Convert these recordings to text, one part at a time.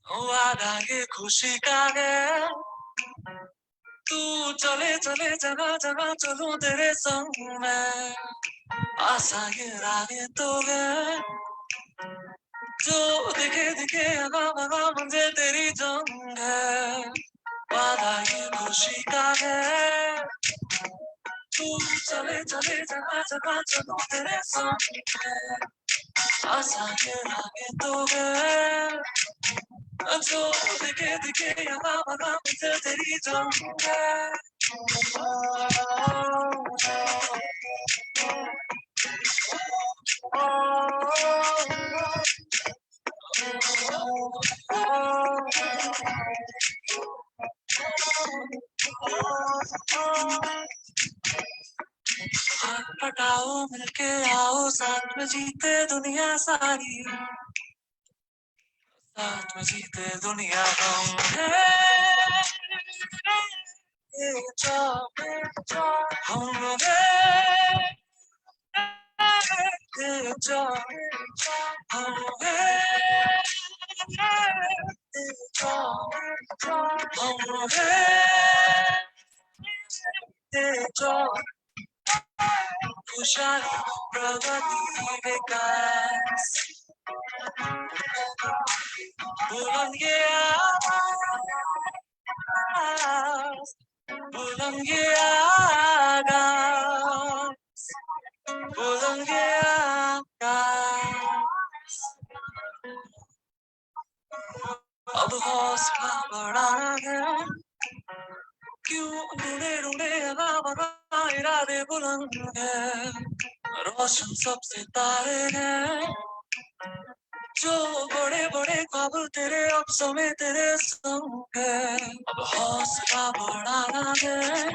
वादा ये खुशी का है, तू चले चले जगह जगह चलूं तेरे संग में। आशा ये राहें तो है, जो दिखे दिखे अगा बगा मुझे तेरी जंग है। वादा ये खुशी का है, तू चले चले जगह जगह चलूं तेरे संग में। आशा ये राहें तो है, जो दिखे दिखे अगा बगा मुझे तेरी जंग है। हाथ पटाओ मिलके आओ, साथ में जीते दुनिया सारी, साथ में जीते दुनिया गम है। हम लोग खुशहाली प्रगति विकास, बुलंद ये आवाज, बुलंद ये आगाज, बुलंद ये आगाज। अब हौसला बढ़ाना है, क्यों ढूंढे ढूंढे अगा इरादे बुलंद है। रोशन सब सितारे हैं, जो बड़े बड़े ख्वाब तेरे अब समय तेरे संग है। अब हौसला बढ़ाना है,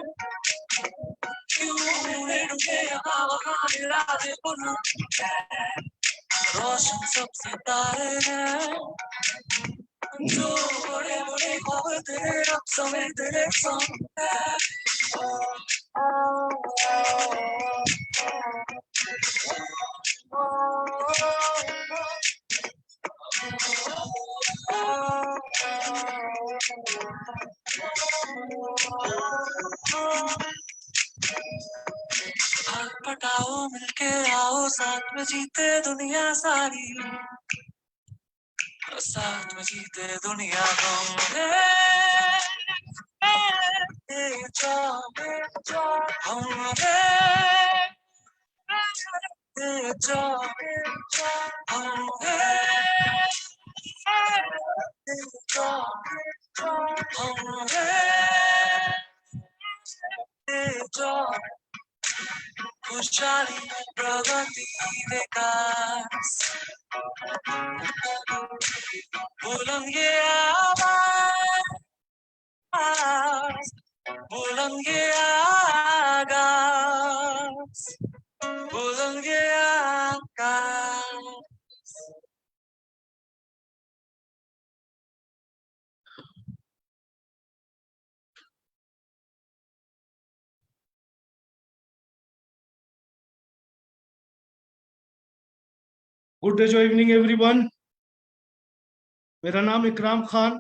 क्यों ढूंढे ढूंढे अगा इरादे बुलंद है। रोशन सब सितारे हैं, जो बड़े बड़े ख्वाब तेरे अब समय तेरे संग है। हाथ पटाओ मिलके आओ, साथ में जीते दुनिया सारी, साथ में जीते दुनिया गम है। हम खुशहाली प्रगति विकास, बुलंद ये आवाज, बुलंद ये आगाज, बुलंद ये आकाश। गुड डे जो इवनिंग एवरीवन। मेरा नाम इकराम खान।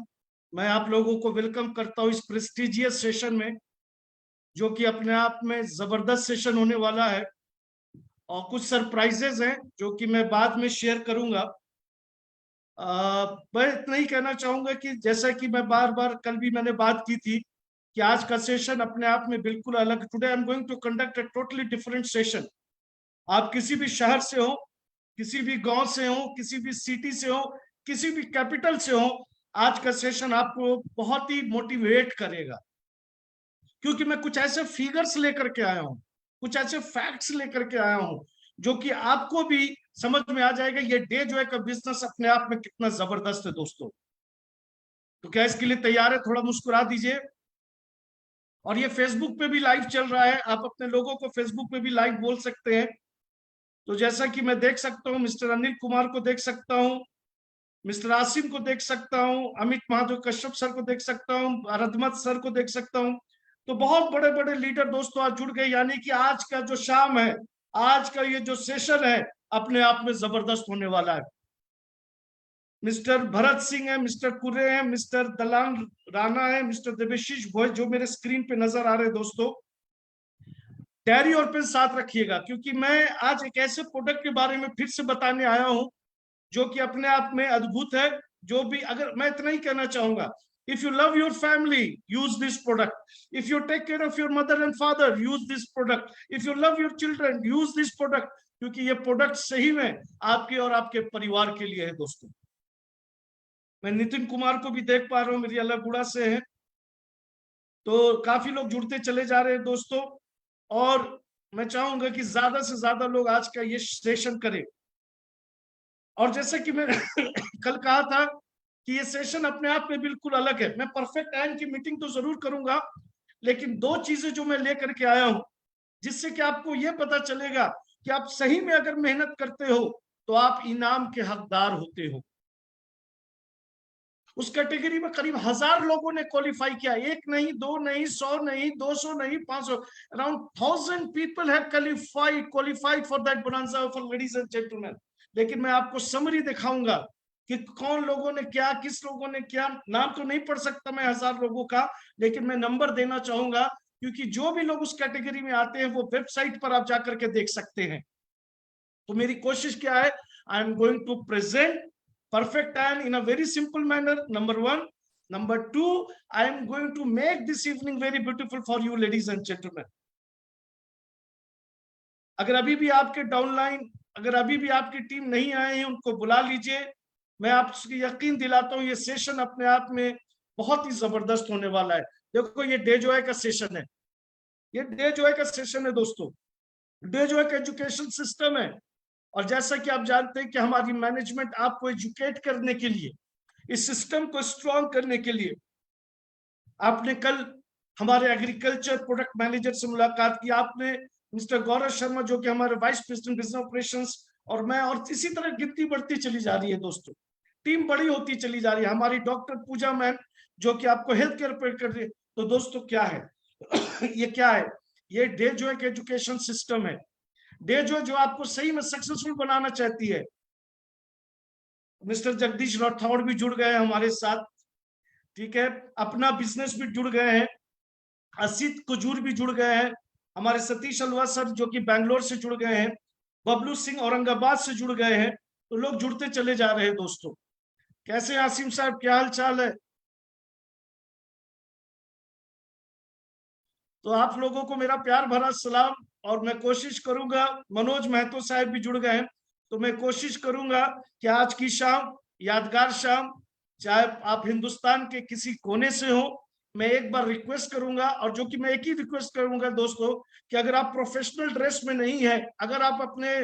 मैं आप लोगों को वेलकम करता हूं इस प्रेस्टिजियस सेशन में, जो कि अपने आप में जबरदस्त सेशन होने वाला है और कुछ सरप्राइजेज हैं जो कि मैं बाद में शेयर करूंगा। मैं इतना ही कहना चाहूंगा कि जैसा कि मैं बार बार कल भी मैंने बात की थी कि आज का सेशन अपने आप में बिल्कुल अलग। Today I am going to conduct a totally different session. आप किसी भी शहर से हो, किसी भी गांव से हो, किसी भी सिटी से हो, किसी भी कैपिटल से हो, आज का सेशन आपको बहुत ही मोटिवेट करेगा, क्योंकि मैं कुछ ऐसे फिगर्स लेकर के आया हूं, कुछ ऐसे फैक्ट्स लेकर के आया हूं जो कि आपको भी समझ में आ जाएगा ये डे जो है का बिजनेस अपने आप में कितना जबरदस्त है दोस्तों। तो क्या इसके लिए तैयार है? थोड़ा मुस्कुरा दीजिए। और ये फेसबुक पे भी लाइव चल रहा है, आप अपने लोगों को फेसबुक पे भी लाइव बोल सकते हैं। तो जैसा कि मैं देख सकता हूँ, मिस्टर अनिल कुमार को देख सकता हूँ, मिस्टर आसिम को देख सकता हूँ, अमित महादेव कश्यप सर को देख सकता हूँ, आराधमत सर को देख सकता हूँ। तो बहुत बड़े बड़े लीडर दोस्तों आज जुड़ गए, यानी कि आज का जो शाम है, आज का ये जो सेशन है अपने आप में जबरदस्त होने वाला है। मिस्टर भरत सिंह है, मिस्टर कुरे हैं, मिस्टर दलान राणा है, मिस्टर देवेशीष भोज जो मेरे स्क्रीन पे नजर आ रहे हैं दोस्तों। डायरी और पेन साथ रखिएगा, क्योंकि मैं आज एक ऐसे प्रोडक्ट के बारे में फिर से बताने आया हूं जो कि अपने आप में अद्भुत है। जो भी, अगर मैं इतना ही कहना चाहूंगा, if you love your family use this product, if you take care of your mother and father use this product, if you love your children use this product, क्योंकि ये प्रोडक्ट सही में आपके और आपके परिवार के लिए है दोस्तों। मैं नितिन कुमार को भी देख पा रहा हूँ, मेरी अल्लाह से है, तो काफी लोग जुड़ते चले जा रहे हैं दोस्तों। और मैं चाहूंगा कि ज्यादा से ज्यादा लोग आज का ये सेशन करें। और जैसे कि मैं कल कहा था कि ये सेशन अपने आप में बिल्कुल अलग है। मैं परफेक्ट टाइम की मीटिंग तो जरूर करूंगा, लेकिन दो चीजें जो मैं लेकर के आया हूं, जिससे कि आपको ये पता चलेगा कि आप सही में अगर मेहनत करते हो तो आप इनाम के हकदार होते हो। उस कैटेगरी में करीब 1000 लोगों ने क्वालिफाई किया, एक नहीं, दो नहीं, 100 नहीं, 200 नहीं, 500, around 1000 people have qualified for that bonanza offer, ladies and gentleman. लेकिन मैं आपको समरी दिखाऊंगा कि कौन लोगों ने क्या, किस लोगों ने क्या। नाम तो नहीं पढ़ सकता मैं 1000 लोगों का, लेकिन मैं नंबर देना चाहूंगा, क्योंकि जो भी लोग उस कैटेगरी में आते हैं वो वेबसाइट पर आप जाकर के देख सकते हैं। तो मेरी कोशिश क्या है, I am going to present perfect and in a very simple manner, number one. Number two, I am going to make this evening very beautiful for you, ladies and gentlemen. अगर अभी भी आपके डाउनलाइन, अगर अभी भी आपकी team नहीं आए हैं, उनको बुला लीजिए। मैं आपको यकीन दिलाता हूं ये सेशन अपने आप में बहुत ही जबरदस्त होने वाला है। देखो ये डे जॉय का सेशन है, ये डे जॉय का सेशन है दोस्तों। डे जॉय का एजुकेशन सिस्टम है, और जैसा कि आप जानते हैं कि हमारी मैनेजमेंट आपको एजुकेट करने के लिए, इस सिस्टम को स्ट्रॉन्ग करने के लिए, आपने कल हमारे एग्रीकल्चर प्रोडक्ट मैनेजर से मुलाकात की, आपने मिस्टर गौरव शर्मा जो कि हमारे वाइस प्रेसिडेंट बिजनेस ऑपरेशंस, और मैं, और इसी तरह गिनती बढ़ती चली जा रही है दोस्तों, टीम बड़ी होती चली जा रही है। हमारी डॉक्टर पूजा मैम जो कि आपको हेल्थ केयर पर कर रही है। तो दोस्तों क्या है ये क्या है, ये डे जो एक एजुकेशन सिस्टम है। डे जो आपको सही में सक्सेसफुल बनाना चाहती है। मिस्टर जगदीश राठौड़ भी जुड़ गए हमारे साथ, ठीक है, अपना बिजनेस भी जुड़ गए हैं, असित कुजूर भी जुड़ गए हैं, हमारे सतीश अलवा सर जो कि बैंगलोर से जुड़ गए हैं, बबलू सिंह औरंगाबाद से जुड़ गए हैं। तो लोग जुड़ते चले जा रहे हैं दोस्तों। कैसे आसिम साहब, क्या हाल चाल है? तो आप लोगों को मेरा प्यार भरा सलाम। और मैं कोशिश करूंगा, मनोज महतो साहब भी जुड़ गए हैं, तो मैं कोशिश करूंगा कि आज की शाम यादगार शाम, चाहे आप हिंदुस्तान के किसी कोने से हो, मैं एक बार रिक्वेस्ट करूंगा, और जो कि मैं एक ही रिक्वेस्ट करूंगा दोस्तों, कि अगर आप प्रोफेशनल ड्रेस में नहीं है, अगर आप अपने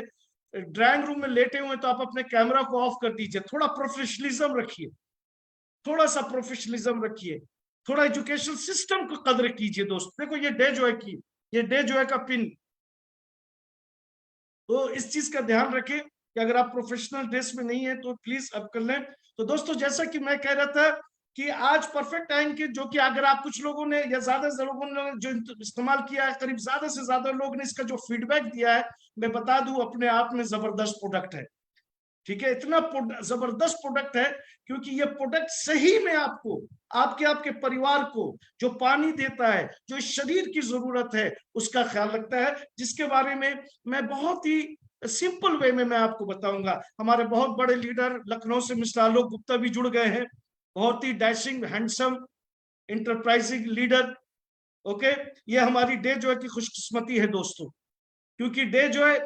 ड्राइंग रूम में लेटे हुए, तो आप अपने कैमरा को ऑफ कर दीजिए। थोड़ा प्रोफेशनलिज्म रखिए, थोड़ा सा प्रोफेशनलिज्म रखिए, थोड़ा एजुकेशन सिस्टम को कदर कीजिए दोस्त। देखो ये डे जो है की, ये डे जो है का पिन, तो इस चीज का ध्यान रखें कि अगर आप प्रोफेशनल ड्रेस में नहीं है तो प्लीज अब कर लें। तो दोस्तों जैसा कि मैं कह रहा था कि आज परफेक्ट टाइम के, जो कि अगर आप कुछ लोगों ने या ज्यादा लोगों ने जो इस्तेमाल किया है, करीब ज्यादा से ज्यादा लोग ने इसका जो फीडबैक दिया है, मैं बता दूं अपने आप में जबरदस्त प्रोडक्ट है। ठीक है, इतना जबरदस्त प्रोडक्ट है, क्योंकि ये प्रोडक्ट सही में आपको, आपके आपके परिवार को जो पानी देता है, जो इस शरीर की जरूरत है, उसका ख्याल रखता है, जिसके बारे में मैं बहुत ही सिंपल वे में मैं आपको बताऊंगा। हमारे बहुत बड़े लीडर लखनऊ से मिस्टर आलोक गुप्ता भी जुड़ गए हैं, बहुत ही dashing handsome enterprising leader. Okay, ये हमारी डे जो है की खुशकिस्मती है दोस्तों, क्योंकि डे जो है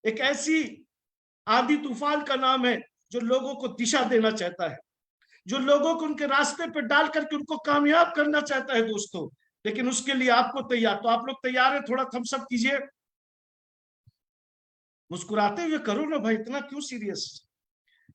एक ऐसी आदि तूफान का नाम है जो लोगों को दिशा देना चाहता है, जो लोगों को उनके रास्ते पर डाल करके उनको कामयाब करना चाहता है दोस्तों। लेकिन उसके लिए आपको तैयार, तो आप लोग तैयार है? थोड़ा थम्स अप कीजिए, मुस्कुराते हुए करो ना भाई, इतना क्यों सीरियस?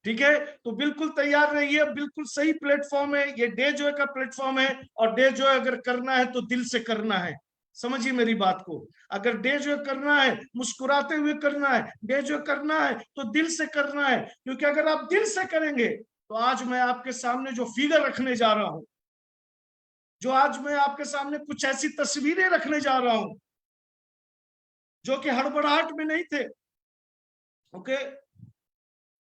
ठीक है, तो बिल्कुल तैयार रहिए, बिल्कुल सही प्लेटफॉर्म है ये, डे जो का प्लेटफॉर्म है। और डे जो अगर करना है तो दिल से करना है, समझिए मेरी बात को। अगर डे जो करना है, मुस्कुराते हुए करना है, डे जो करना है तो दिल से करना है, क्योंकि अगर आप दिल से करेंगे तो आज मैं आपके सामने जो फिगर रखने जा रहा हूं, जो आज मैं आपके सामने कुछ ऐसी तस्वीरें रखने जा रहा हूं जो कि हड़बड़ाहट में नहीं थे, ओके,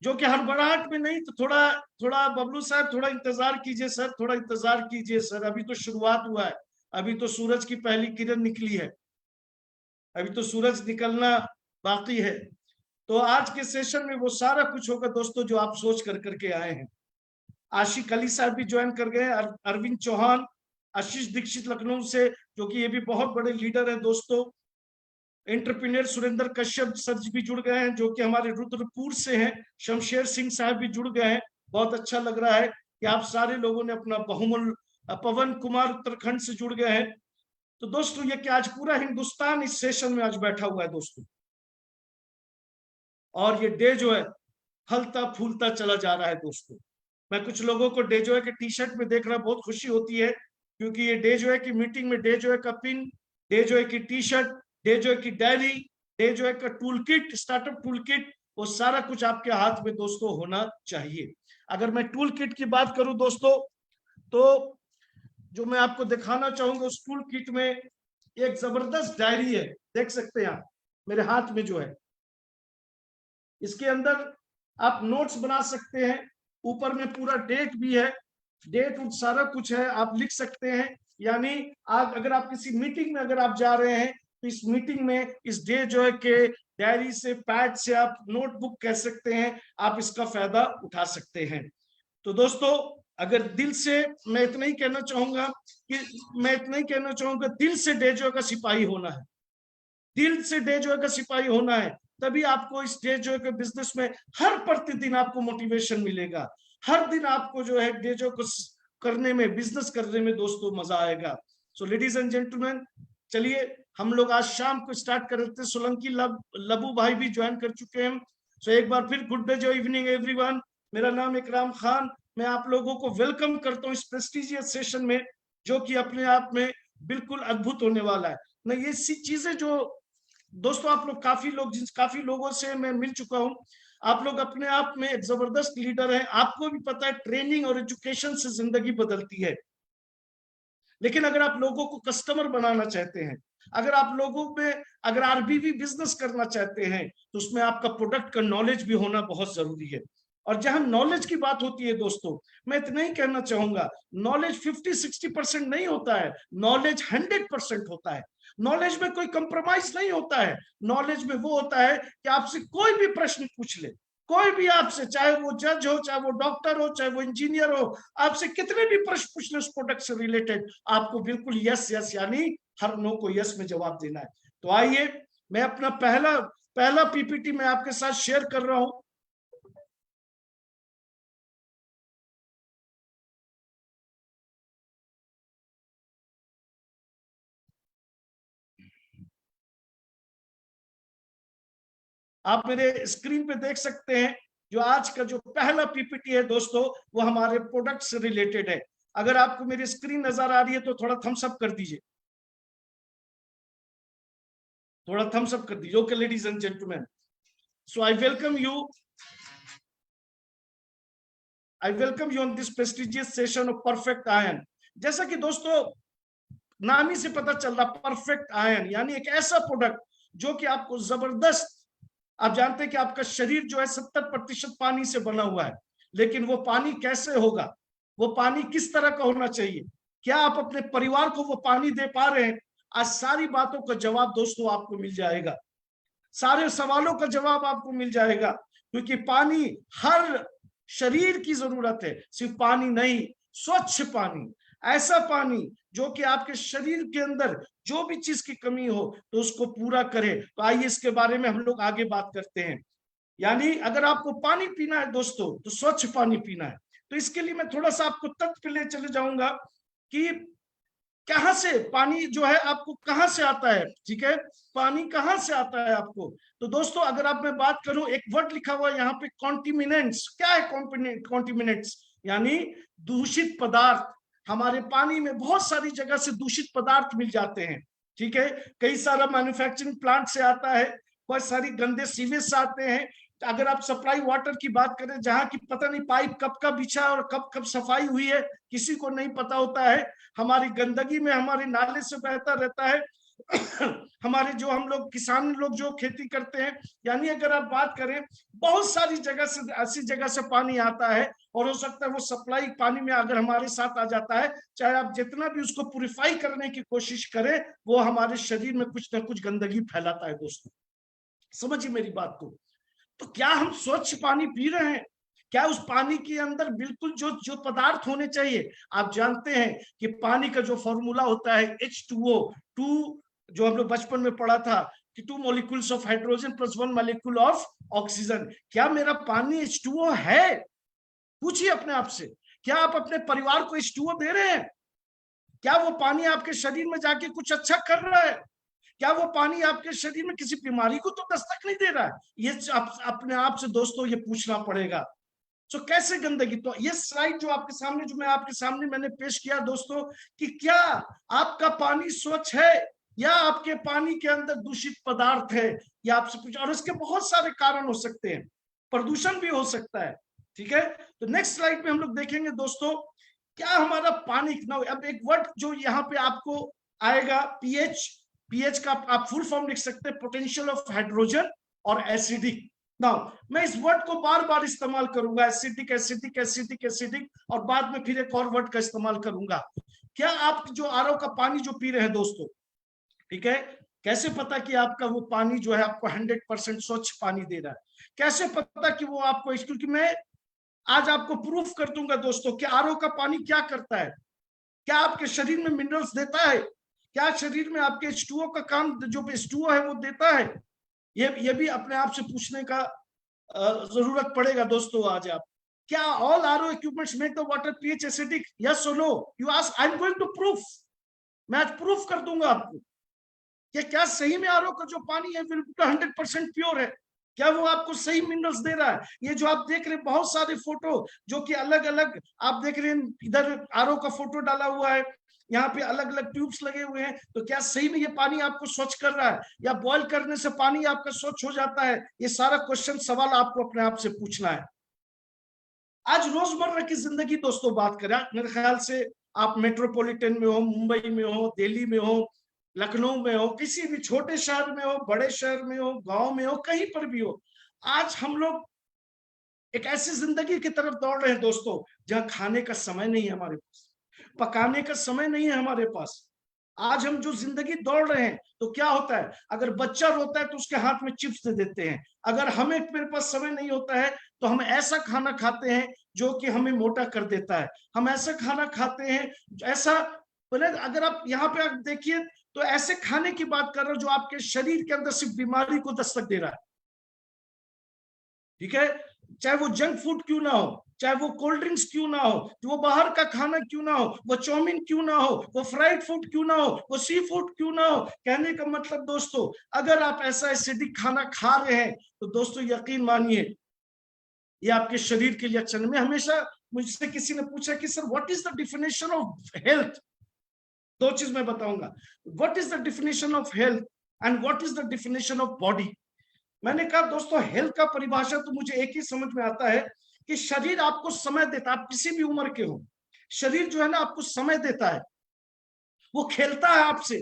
जो कि हड़बड़ाहट में नहीं। तो थोड़ा थोड़ा बबलू साहब थोड़ा इंतजार कीजिए सर, थोड़ा इंतजार कीजिए सर, अभी तो शुरुआत हुआ है, अभी तो सूरज की पहली किरण निकली है, अभी तो सूरज निकलना बाकी है। तो आज के सेशन में वो सारा कुछ होगा दोस्तों जो आप सोच कर करके आए हैं। आशिक अली साहब भी ज्वाइन कर गए, अरविंद चौहान, आशीष दीक्षित लखनऊ से, जो कि ये भी बहुत बड़े लीडर हैं दोस्तों। एंटरप्रेन्योर सुरेंद्र कश्यप सर जी भी जुड़ गए हैं, जो कि हमारे रुद्रपुर से हैं। शमशेर सिंह साहब भी जुड़ गए हैं। बहुत अच्छा लग रहा है कि आप सारे लोगों ने अपना बहुमूल्य, पवन कुमार उत्तराखंड से जुड़ गए हैं। तो दोस्तों ये कि आज पूरा हिंदुस्तान इस सेशन में आज बैठा हुआ है दोस्तों, और ये डे जो है फलता फूलता चला जा रहा है दोस्तों। मैं कुछ लोगों को डे जो है के टी शर्ट में देख रहा, बहुत खुशी होती है, क्योंकि ये डे जो है की मीटिंग में डे जो है का पिन, डे जो है की टी शर्ट, डे जो है की डायरी, डे जो है का tool kit, startup tool kit, वो सारा कुछ आपके हाथ में दोस्तों होना चाहिए। अगर मैं टूल किट की बात करूं दोस्तों, तो जो मैं आपको दिखाना चाहूंगा उस टूल किट में एक जबरदस्त डायरी है, देख सकते हैं आप मेरे हाथ में जो है। इसके अंदर आप नोट्स बना सकते हैं, ऊपर में पूरा डेट भी है, डेट सारा कुछ है, आप लिख सकते हैं। यानी आप अगर आप किसी मीटिंग में अगर आप जा रहे हैं तो इस मीटिंग में इस डे जो है के डायरी से, पैड से, आप नोटबुक कह सकते हैं, आप इसका फायदा उठा सकते हैं। तो दोस्तों अगर दिल से मैं इतना ही कहना चाहूंगा दिल से डे जो का सिपाही होना है, दिल से डे जो का सिपाही होना है, तभी आपको इस डे जो के बिजनेस में हर प्रतिदिन आपको मोटिवेशन मिलेगा, हर दिन आपको जो है डे जो को करने में, बिजनेस करने में दोस्तों मजा आएगा। सो लेडीज एंड जेंटलमैन, चलिए हम लोग आज शाम को स्टार्ट कर लेते हैं। सोलंकी लबू भाई भी ज्वाइन कर चुके हैं। सो एक बार फिर गुड डे, जो इवनिंग एवरीवन। मेरा नाम इकराम खान, मैं आप लोगों को वेलकम करता हूँ इस प्रेस्टिजियस सेशन में, जो कि अपने आप में बिल्कुल अद्भुत होने वाला है ना। ये सी चीजें जो दोस्तों आप लोग काफी लोगों से मैं मिल चुका हूं, आप लोग अपने आप में एक जबरदस्त लीडर हैं। आपको भी पता है ट्रेनिंग और एजुकेशन से जिंदगी बदलती है, लेकिन अगर आप लोगों को कस्टमर बनाना चाहते हैं, अगर आप लोगों में अगर आरबीवी बिजनेस करना चाहते हैं, तो उसमें आपका प्रोडक्ट का नॉलेज भी होना बहुत जरूरी है। और जहां नॉलेज की बात होती है दोस्तों, मैं इतना ही कहना चाहूंगा, नॉलेज 50-60% नहीं होता है, नॉलेज 100% होता है। नॉलेज में कोई कंप्रोमाइज नहीं होता है। नॉलेज में वो होता है कि आपसे कोई भी प्रश्न पूछ ले, कोई भी आपसे, चाहे वो जज हो, चाहे वो डॉक्टर हो, चाहे वो इंजीनियर हो, आपसे कितने भी प्रश्न पूछ ले उस प्रोडक्ट से रिलेटेड, आपको बिल्कुल यस यस यानी हर नो को यस में जवाब देना है। तो आइए मैं अपना पहला पीपीटी में आपके साथ शेयर कर रहा हूं। आप मेरे स्क्रीन पे देख सकते हैं, जो आज का जो पहला पीपीटी है दोस्तों, वो हमारे प्रोडक्ट से रिलेटेड है। अगर आपको मेरी स्क्रीन नजर आ रही है तो थोड़ा थम्स अप कर दीजिए, थोड़ा थम्स अप कर दीजिए। Okay ladies and gentleman, so I welcome you on this prestigious session of perfect ion. जैसा कि दोस्तों नाम ही से पता चल रहा, परफेक्ट आयन यानी एक ऐसा प्रोडक्ट जो कि आपको जबरदस्त, आप जानते हैं कि आपका शरीर जो है 70% पानी से बना हुआ है, लेकिन वो पानी कैसे होगा, वो पानी किस तरह का होना चाहिए, क्या आप अपने परिवार को वो पानी दे पा रहे हैं? आज सारी बातों का जवाब दोस्तों आपको मिल जाएगा, सारे सवालों का जवाब आपको मिल जाएगा, क्योंकि पानी हर शरीर की जरूरत है। सिर्फ पानी नहीं, स्वच्छ पानी, ऐसा पानी जो कि आपके शरीर के अंदर जो भी चीज की कमी हो तो उसको पूरा करे। तो आइए इसके बारे में हम लोग आगे बात करते हैं। यानी अगर आपको पानी पीना है दोस्तों, तो स्वच्छ पानी पीना है। तो इसके लिए मैं थोड़ा सा आपको तथ्य पे ले चले जाऊंगा कि कहां से पानी जो है आपको कहां से आता है। ठीक है, पानी कहां से आता है आपको। तो दोस्तों अगर आप मैं बात करूं, एक वर्ड लिखा हुआ है यहाँ पे, कॉन्टिमिनेंट्स। क्या है कॉन्टिमिनेंट्स? यानी दूषित पदार्थ। हमारे पानी में बहुत सारी जगह से दूषित पदार्थ मिल जाते हैं। ठीक है, कई सारा मैन्युफैक्चरिंग प्लांट से आता है, बहुत सारी गंदे सीवेज से आते हैं, अगर आप सप्लाई वाटर की बात करें, जहां की पता नहीं पाइप कब का बिछा और कब कब सफाई हुई है, किसी को नहीं पता होता है। हमारी गंदगी में हमारे नाले से बहता रहता है। हमारे जो हम लोग किसान लोग जो खेती करते हैं, यानी अगर आप बात करें, बहुत सारी जगह से, ऐसी जगह से पानी आता है, और हो सकता है वो सप्लाई पानी में अगर हमारे साथ आ जाता है, चाहे आप जितना भी उसको प्यूरिफाई करने की कोशिश करें, वो हमारे शरीर में कुछ ना कुछ गंदगी फैलाता है दोस्तों। समझिए मेरी बात को। तो क्या हम स्वच्छ पानी पी रहे हैं? क्या उस पानी के अंदर बिल्कुल जो जो पदार्थ होने चाहिए? आप जानते हैं कि पानी का जो फॉर्मूला होता है H2O, टू, जो हम लोग बचपन में पढ़ा था कि 2 molecules of hydrogen plus 1 molecule of oxygen. क्या मेरा पानी H2O है? पूछिए अपने आप से। क्या आप अपने परिवार को H2O दे रहे हैं? क्या वो पानी आपके शरीर में जाके कुछ अच्छा कर रहा है? क्या वो पानी आपके शरीर में किसी बीमारी को तो दस्तक नहीं दे रहा है? ये अपने आप से दोस्तों ये पूछना पड़ेगा। तो कैसे गंदगी? तो ये स्लाइड जो आपके सामने, जो मैं आपके सामने मैंने पेश किया दोस्तों, कि क्या आपका पानी स्वच्छ है या आपके पानी के अंदर दूषित पदार्थ है, या आपसे कुछ, और इसके बहुत सारे कारण हो सकते हैं, प्रदूषण भी हो सकता है। ठीक है, तो नेक्स्ट स्लाइड में हम लोग देखेंगे दोस्तों, क्या हमारा पानी कितना। अब एक वर्ड जो यहाँ पे आपको आएगा, पीएच। पीएच का आप फुल फॉर्म लिख सकते हैं, पोटेंशियल ऑफ हाइड्रोजन और एसिडिक। नाउ मैं इस वर्ड को बार बार इस्तेमाल करूंगा, एसिडिक एसिडिक एसिडिक एसिडिक, और बाद में फिर एक और वर्ड का इस्तेमाल करूंगा। क्या आप जो आरओ का पानी जो पी रहे हैं दोस्तों, ठीक है, कैसे पता कि आपका वो पानी जो है आपको 100% स्वच्छ पानी दे रहा है? कैसे पता कि वो आपको, क्योंकि मैं आज आपको प्रूफ कर दूंगा दोस्तों कि आरओ का पानी क्या करता है। क्या आपके शरीर में मिनरल्स देता है? क्या शरीर में आपके H2O का काम, जो H2O है वो देता है? ये भी अपने आप से पूछने का जरूरत पड़ेगा दोस्तों आज आप। क्या all RO equipments make the water pH acidic? Yes और no? You ask, I am going to proof. मैं आज प्रूफ कर दूंगा आपको कि क्या सही में आरओ का जो पानी है बिल्कुल 100% प्योर है। क्या वो आपको सही मिनरल्स दे रहा है? ये जो आप देख रहे हैं बहुत सारे फोटो जो कि अलग अलग आप देख रहे हैं, इधर आरओ का फोटो डाला हुआ है, यहाँ पे अलग अलग ट्यूब्स लगे हुए हैं, तो क्या सही में ये पानी आपको स्वच्छ कर रहा है, या बॉयल करने से पानी आपका स्वच्छ हो जाता है? ये सारा क्वेश्चन सवाल आपको अपने आप से पूछना है। आज रोजमर्रा की जिंदगी दोस्तों बात करें, मेरे ख्याल से आप मेट्रोपॉलिटन में हो, मुंबई में हो, दिल्ली में हो, लखनऊ में हो, किसी भी छोटे शहर में हो, बड़े शहर में हो, गांव में हो, कहीं पर भी हो, आज हम लोग एक ऐसी जिंदगी की तरफ दौड़ रहे हैं दोस्तों, जहां खाने का समय नहीं है हमारे पास, पकाने का समय नहीं है हमारे पास। आज हम जो जिंदगी दौड़ रहे हैं, तो क्या होता है, अगर बच्चा रोता है तो उसके हाथ में चिप्स दे देते हैं। अगर हमें, मेरे पास समय नहीं होता है, तो हम ऐसा खाना खाते हैं जो कि हमें मोटा कर देता है। हम ऐसा खाना खाते हैं, ऐसा, बोले अगर आप यहाँ पे आप देखिए, तो ऐसे खाने की बात कर रहे हो जो आपके शरीर के अंदर सिर्फ बीमारी को दस्तक दे रहा है। ठीक है, चाहे वो जंक फूड क्यों ना हो, चाहे वो कोल्ड ड्रिंक्स क्यों ना हो, तो वो बाहर का खाना क्यों ना हो, वो चाउमीन क्यों ना हो, वो फ्राइड फूड क्यों ना हो, वो सी फूड क्यों ना हो। कहने का मतलब दोस्तों, अगर आप ऐसा एसिडिक खाना खा रहे हैं, तो दोस्तों यकीन मानिए ये आपके शरीर के लिए अच्छा नहीं। मैं हमेशा, मुझसे किसी ने पूछा कि sir what is the definition of health, दो चीज मैं बताऊंगा, what is the definition of health and what is the definition of body. मैंने कहा दोस्तों, हेल्थ का परिभाषा तो मुझे एक ही समझ में आता है कि शरीर आपको समय देता है, आप किसी भी उम्र के हो, शरीर जो है ना आपको समय देता है, वो खेलता है आपसे।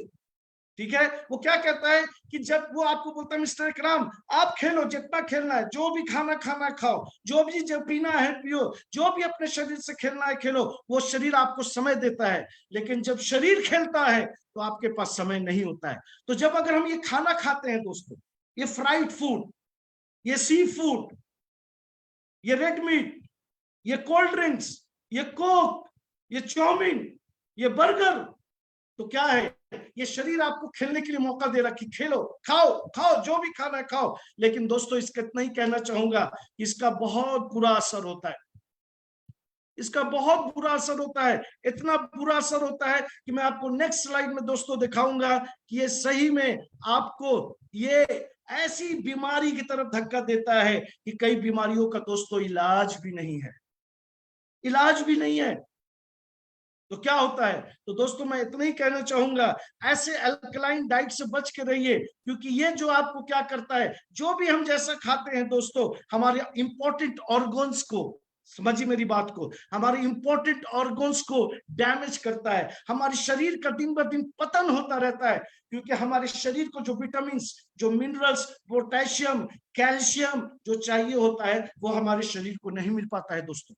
ठीक है, वो क्या कहता है कि जब वो आपको बोलता है मिस्टर इकराम आप खेलो, जितना खेलना है, जो भी खाना खाना खाओ, जो भी जब पीना है पियो, जो भी अपने शरीर से खेलना है खेलो, वो शरीर आपको समय देता है। लेकिन जब शरीर खेलता है तो आपके पास समय नहीं होता है। तो जब अगर हम ये खाना खाते हैं दोस्तों, ये फ्राइड फूड, ये सी फूड, ये रेड मीट, ये कोल्ड ड्रिंक्स, ये कोक, ये चाउमीन, ये बर्गर, तो क्या है, ये शरीर आपको खेलने के लिए मौका दे रहा कि खेलो, खाओ खाओ, जो भी खाना है खाओ। लेकिन दोस्तों इसका इतना ही कहना चाहूंगा, इसका बहुत बुरा असर होता है, इसका बहुत बुरा असर होता है, इतना बुरा असर होता है कि मैं आपको नेक्स्ट स्लाइड में दोस्तों दिखाऊंगा कि ये सही में आपको ये ऐसी बीमारी की तरफ धक्का देता है कि कई बीमारियों का दोस्तों इलाज भी नहीं है, इलाज भी नहीं है। तो क्या होता है? तो दोस्तों मैं इतना ही कहना चाहूंगा, ऐसे अल्कलाइन डाइट से बच के रहिए, क्योंकि ये जो आपको क्या करता है, जो भी हम जैसा खाते हैं दोस्तों, हमारे इंपॉर्टेंट ऑर्गन्स को, समझिए मेरी बात को, हमारे इंपॉर्टेंट ऑर्गन्स को डैमेज करता है। हमारे शरीर का दिन ब दिन पतन होता रहता है, क्योंकि हमारे शरीर को जो विटामिन, जो मिनरल्स, पोटेशियम, कैल्शियम जो चाहिए होता है, वो हमारे शरीर को नहीं मिल पाता है दोस्तों,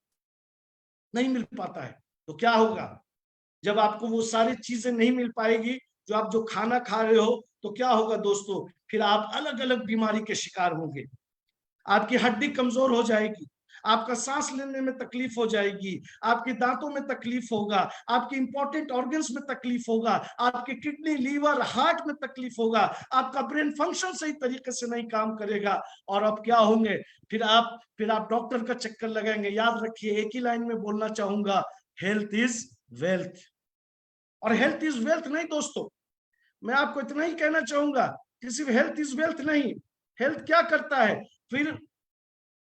नहीं मिल पाता है। तो क्या होगा, जब आपको वो सारी चीजें नहीं मिल पाएगी, जो आप जो खाना खा रहे हो, तो क्या होगा दोस्तों, फिर आप अलग अलग बीमारी के शिकार होंगे। आपकी हड्डी कमजोर हो जाएगी, आपका सांस लेने में तकलीफ हो जाएगी, आपके दांतों में तकलीफ होगा, आपके इंपॉर्टेंट ऑर्गन्स में तकलीफ होगा, आपके किडनी, लीवर, हार्ट में तकलीफ होगा, आपका ब्रेन फंक्शन सही तरीके से नहीं काम करेगा। और अब क्या होंगे, फिर आप डॉक्टर का चक्कर लगाएंगे। याद रखिए, एक ही लाइन में बोलना चाहूंगा, हेल्थ इज वेल्थ। और हेल्थ इज वेल्थ नहीं दोस्तों, मैं आपको इतना ही कहना चाहूंगा कि सिर्फ हेल्थ इज वेल्थ नहीं, हेल्थ क्या करता है, फिर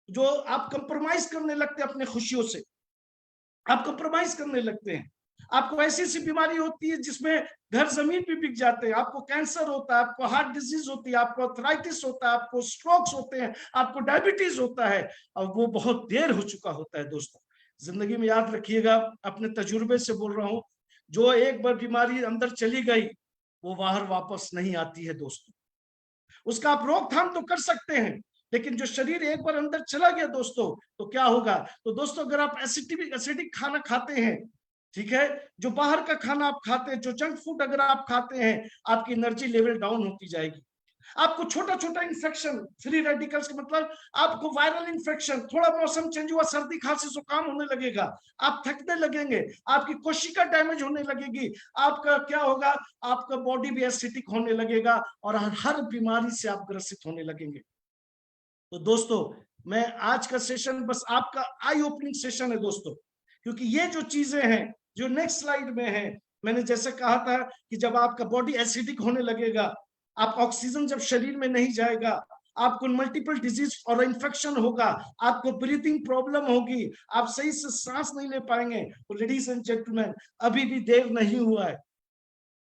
जो आप कंप्रोमाइज करने लगते हैं अपने खुशियों से, आप कंप्रोमाइज करने लगते हैं, आपको ऐसी ऐसी बीमारी होती है जिसमें घर जमीन पे बिक जाते हैं, आपको कैंसर होता है, आपको हार्ट डिजीज होती है, आपको अर्थराइटिस होता है, आपको स्ट्रोक्स होते हैं, आपको डायबिटीज होता है, और वो बहुत देर हो चुका होता है दोस्तों। जिंदगी में याद रखिएगा, अपने तजुर्बे से बोल रहा हूं, जो एक बार बीमारी अंदर चली गई, वो बाहर वापस नहीं आती है दोस्तों। उसका आप रोकथाम तो कर सकते हैं, लेकिन जो शरीर एक बार अंदर चला गया दोस्तों, तो क्या होगा, तो दोस्तों अगर आप एसिडिक खाना खाते हैं, ठीक है, जो बाहर का खाना आप खाते हैं, जो जंक फूड अगर आप खाते हैं, आपकी एनर्जी लेवल डाउन होती जाएगी। आपको छोटा छोटा इन्फेक्शन, फ्री रेडिकल्स का मतलब आपको वायरल इन्फेक्शन, थोड़ा मौसम चेंज हुआ, सर्दी खांसी जुकाम होने लगेगा, आप थकने लगेंगे, आपकी कोशिका डैमेज होने लगेगी, आपका क्या होगा, आपका बॉडी भी एसिडिक होने लगेगा, और हर बीमारी से आप ग्रसित होने लगेंगे। तो दोस्तों, मैं आज का सेशन बस आपका आई ओपनिंग सेशन है दोस्तों, क्योंकि ये जो चीजें हैं, जो नेक्स्ट स्लाइड में है, मैंने जैसे कहा था कि जब आपका बॉडी एसिडिक होने लगेगा, आप ऑक्सीजन जब शरीर में नहीं जाएगा, आपको मल्टीपल डिजीज और इन्फेक्शन होगा, आपको ब्रीथिंग प्रॉब्लम होगी, आप सही से सांस नहीं ले पाएंगे। तो लेडीज एंड जेंटलमैन, अभी भी देर नहीं हुआ है।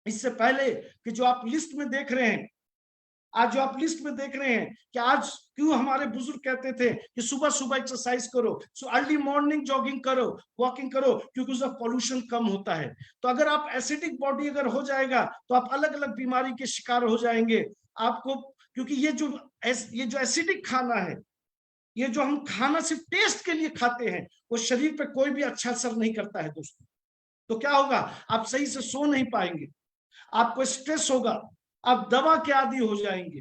इससे पहले कि जो आप लिस्ट में देख रहे हैं, आज जो आप लिस्ट में देख रहे हैं, कि आज क्यों हमारे बुजुर्ग कहते थे कि सुबह सुबह एक्सरसाइज करो, सो अर्ली मॉर्निंग जॉगिंग करो, वॉकिंग करो, क्योंकि उसका पॉल्यूशन कम होता है। तो अगर आप एसिडिक बॉडी अगर हो जाएगा, तो आप अलग अलग बीमारी के शिकार हो जाएंगे आपको, क्योंकि ये जो एसिडिक खाना है, ये जो हम खाना सिर्फ टेस्ट के लिए खाते हैं, वो शरीर पे कोई भी अच्छा असर नहीं करता है दोस्तों। तो क्या होगा, आप सही से सो नहीं पाएंगे, आपको स्ट्रेस होगा, आप दवा के आदी हो जाएंगे,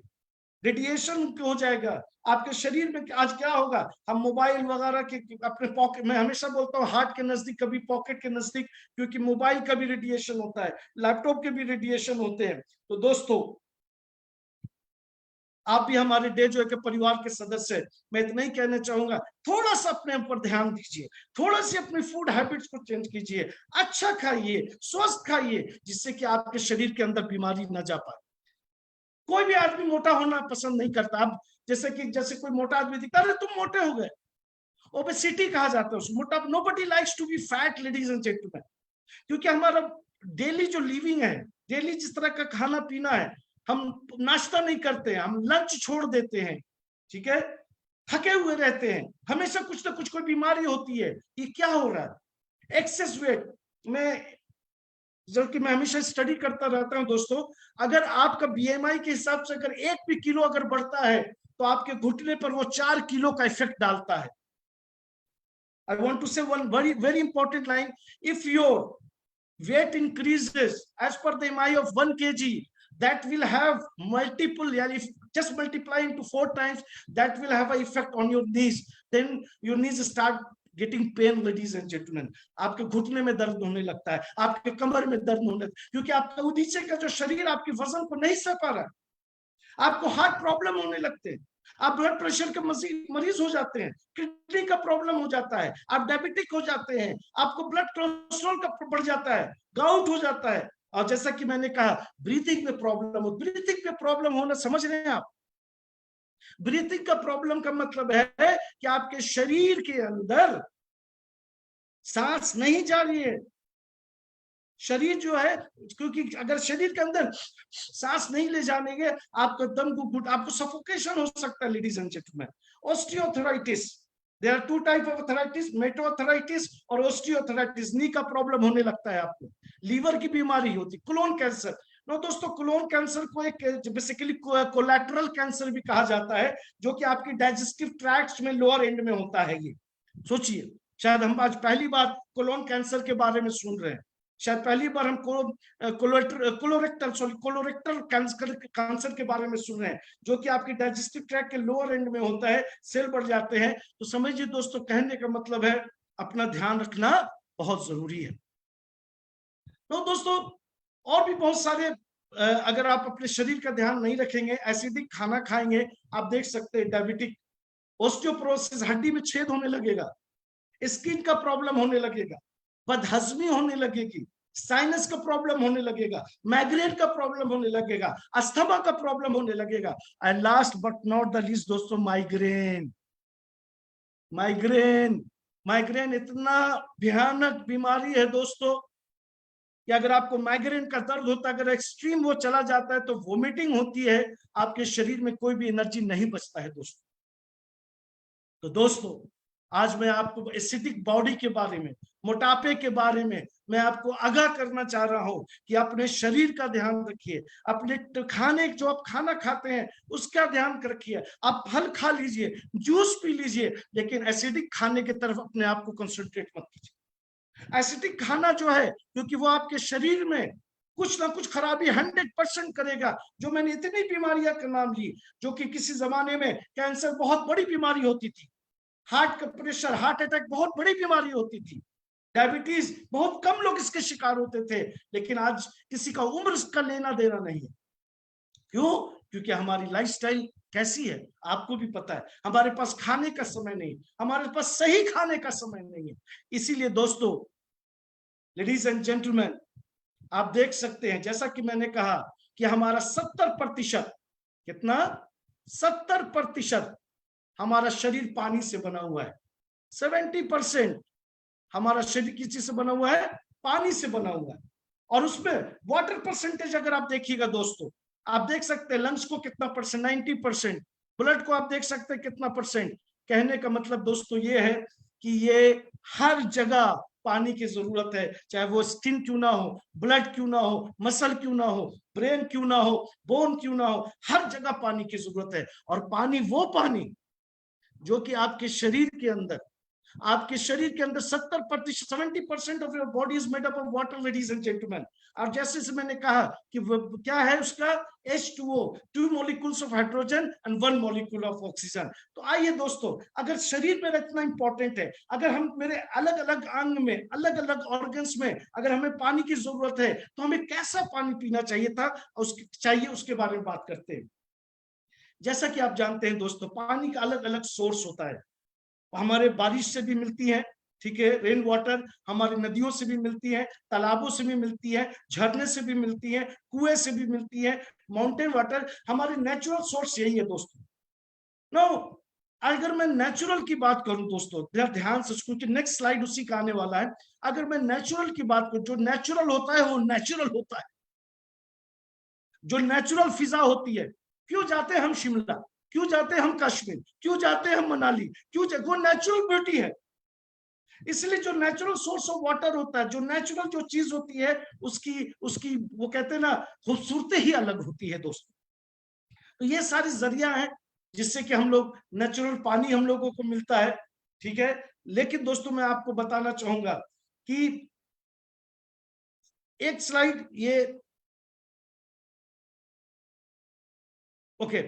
रेडिएशन हो जाएगा आपके शरीर में। आज क्या होगा, हम मोबाइल वगैरह के अपने पॉकेट, मैं हमेशा बोलता हूँ हार्ट के नजदीक, कभी पॉकेट के नजदीक, क्योंकि मोबाइल का भी रेडिएशन होता है, लैपटॉप के भी रेडिएशन होते हैं। तो दोस्तों, आप भी हमारे डे जो के परिवार के सदस्य हैं, मैं इतना ही कहना चाहूंगा, थोड़ा सा अपने ऊपर ध्यान दीजिए, थोड़ा सी अपनी फूड हैबिट्स को चेंज कीजिए, अच्छा खाइए, स्वस्थ खाइए, जिससे कि आपके शरीर के अंदर बीमारी न जा पाए। कोई भी आदमी मोटा होना पसंद नहीं करता। अब जैसे कोई मोटा आदमी दिखता है, तुम मोटे हो गए, ओबेसिटी कहा जाता है उसको, मोटा। Nobody likes to be fat ladies and gentlemen, क्योंकि हमारा डेली जो लिविंग है, डेली जिस तरह का खाना पीना है, हम नाश्ता नहीं करते हैं, हम लंच छोड़ देते हैं, ठीक है, थके हुए रहते हैं, हमेशा कुछ ना कुछ कोई बीमारी होती है। ये क्या हो रहा है, एक्सेस वेट। मैं जबकि मैं हमेशा स्टडी करता रहता हूं दोस्तों, अगर आपका बीएमआई के हिसाब से अगर 1 भी किलो अगर बढ़ता है, तो आपके घुटने पर वो 4 किलो का इफेक्ट डालता है। I want to say one very, very important line. If your weight increases as per the MI of 1 kg, that will have multiple, if just multiply into 4 times, that will have an effect on your knees. Then your knees start getting pain, ladies and gentlemen. आपके घुटने में दर्द होने लगता है, आपके कमर में दर्द होने लगता है, क्योंकि आपका नीचे का जो शरीर आपके वजन को नहीं सह पा रहा है। आपको हार्ट प्रॉब्लम होने लगते हैं, आप ब्लड प्रेशर के मरीज हो जाते हैं, किडनी का प्रॉब्लम हो जाता है, आप डायबिटिक हो जाते हैं, आपको ब्लड कोलेस्ट्रॉल का बढ़ जाता है, गाउट हो जाता है, और जैसा कि मैंने कहा, ब्रीथिंग में प्रॉब्लम हो। ब्रीथिंग में प्रॉब्लम होना समझ रहे हैं आप? ब्रीथिंग का प्रॉब्लम का मतलब है कि आपके शरीर के अंदर सांस नहीं जा रही है, शरीर जो है, क्योंकि अगर शरीर के अंदर सांस नहीं ले जानेंगे, आपका दम घुट, आपको सफोकेशन हो सकता है ladies and gentleman. Osteoarthritis, there are two type of arthritis, मेटोआर्थराइटिस और ऑस्टियोआर्थराइटिस। नी का प्रॉब्लम होने लगता है आपको, लीवर की बीमारी होती, कोलोन कैंसर। नो दोस्तों, कोलोन कैंसर को एक बेसिकली कोलैटरल कैंसर भी कहा जाता है, जो कि आपकी डाइजेस्टिव ट्रैक्ट में लोअर एंड में होता है। ये सोचिए, शायद हम आज पहली बार कोलोन कैंसर के बारे में सुन रहे हैं, शायद पहली बार हम कोलोरेक्टल कैंसर के बारे में सुन रहे हैं, जो कि आपकी डाइजेस्टिव ट्रैक्ट के लोअर एंड में होता है, सेल बढ़ जाते हैं। तो समझिए दोस्तों, कहने का मतलब है अपना ध्यान रखना बहुत जरूरी है। तो दोस्तों, और भी बहुत सारे, अगर आप अपने शरीर का ध्यान नहीं रखेंगे, एसिडिक खाना खाएंगे, आप देख सकते हैं डायबिटिक, ऑस्टियोपोरोसिस, हड्डी में छेद होने लगेगा, स्किन का प्रॉब्लम होने लगेगा, बदहजमी होने लगेगी, साइनस का प्रॉब्लम होने लगेगा, माइग्रेन का प्रॉब्लम होने लगेगा, अस्थमा का प्रॉब्लम होने लगेगा, and last but not the least दोस्तों, माइग्रेन। माइग्रेन माइग्रेन इतना भयानक बीमारी है दोस्तों कि अगर आपको माइग्रेन का दर्द होता है, अगर एक्सट्रीम वो चला जाता है, तो वोमिटिंग होती है, आपके शरीर में कोई भी एनर्जी नहीं बचता है दोस्तों। तो दोस्तों, आज मैं आपको एसिडिक बॉडी के बारे में, मोटापे के बारे में मैं आपको आगाह करना चाह रहा हूं कि अपने शरीर का ध्यान रखिए, अपने खाने, जो आप खाना खाते हैं उसका ध्यान रखिए। आप फल खा लीजिए, जूस पी लीजिए, लेकिन एसिडिक खाने की तरफ अपने आप को कंसंट्रेट मत कीजिए। एसिडिक खाना जो है, क्योंकि वो आपके शरीर में कुछ ना कुछ खराबी 100% करेगा। जो मैंने इतनी बीमारियां का नाम ली, जो कि किसी जमाने में कैंसर बहुत बड़ी बीमारी होती थी, हार्ट का प्रेशर, हार्ट अटैक बहुत बड़ी बीमारी होती थी, डायबिटीज बहुत कम लोग इसके शिकार होते थे, लेकिन आज किसी का उम्र इसका लेना देना नहीं है। क्यों? क्योंकि हमारी लाइफस्टाइल कैसी है आपको भी पता है, हमारे पास खाने का समय नहीं, हमारे पास सही खाने का समय नहीं है। इसीलिए दोस्तों, लेडीज एंड जेंटलमैन, आप देख सकते हैं, जैसा कि मैंने कहा कि हमारा 70%, कितना, 70% हमारा शरीर पानी से बना हुआ है। 70% हमारा शरीर किस चीज से बना हुआ है? पानी से बना हुआ है। और उसमें वाटर परसेंटेज अगर आप देखिएगा दोस्तों, आप देख सकते हैं लंग्स को कितना परसेंट, 90%, ब्लड को आप देख सकते हैं कितना परसेंट। कहने का मतलब दोस्तों ये है कि ये हर जगह पानी की जरूरत है, चाहे वो स्किन क्यों ना हो, ब्लड क्यों ना हो, मसल क्यों ना हो, ब्रेन क्यों ना हो, बोन क्यों ना हो, हर जगह पानी की जरूरत है। और पानी, वो पानी जो कि आपके शरीर के अंदर, आपके शरीर के अंदर 70%, 70% of your body is made up of water, ladies and gentleman. और जैसे से मैंने कहा कि क्या है उसका, H2O, 2 molecules of hydrogen and 1 molecule of oxygen। तो आइए दोस्तों, अगर शरीर में इतना इंपॉर्टेंट है, अगर हम मेरे अलग अलग अंग में, अलग अलग ऑर्गन्स में अगर हमें पानी की जरूरत है, तो हमें कैसा पानी पीना चाहिए था, उसके बारे में बात करते हैं। जैसा कि आप जानते हैं दोस्तों, पानी का अलग अलग सोर्स होता है। हमारे बारिश से भी मिलती है, ठीक है, रेन वाटर हमारी नदियों से भी मिलती है, तालाबों से भी मिलती है, झरने से भी मिलती है, कुएं से भी मिलती है, माउंटेन वाटर हमारे नेचुरल सोर्स यही है दोस्तों। नो, अगर मैं नेचुरल की बात करूं दोस्तों, ध्यान से, क्योंकि नेक्स्ट स्लाइड उसी का आने वाला है। अगर मैं नेचुरल की बात करूं, जो नेचुरल होता है वो नेचुरल होता है, जो नेचुरल फिजा होती है। क्यों जाते हैं हम शिमला, क्यों जाते हैं हम कश्मीर, क्यों जाते हैं हम मनाली, क्यों वो नेचुरल ब्यूटी है। इसलिए जो नेचुरल सोर्स ऑफ वाटर होता है, जो नेचुरल जो चीज होती है, उसकी उसकी वो कहते हैं ना, खूबसूरती ही अलग होती है दोस्तों। तो ये सारी जरिया है जिससे कि हम लोग नेचुरल पानी हम लोगों को मिलता है, ठीक है। लेकिन दोस्तों, मैं आपको बताना चाहूंगा कि एक स्लाइड ये, ओके,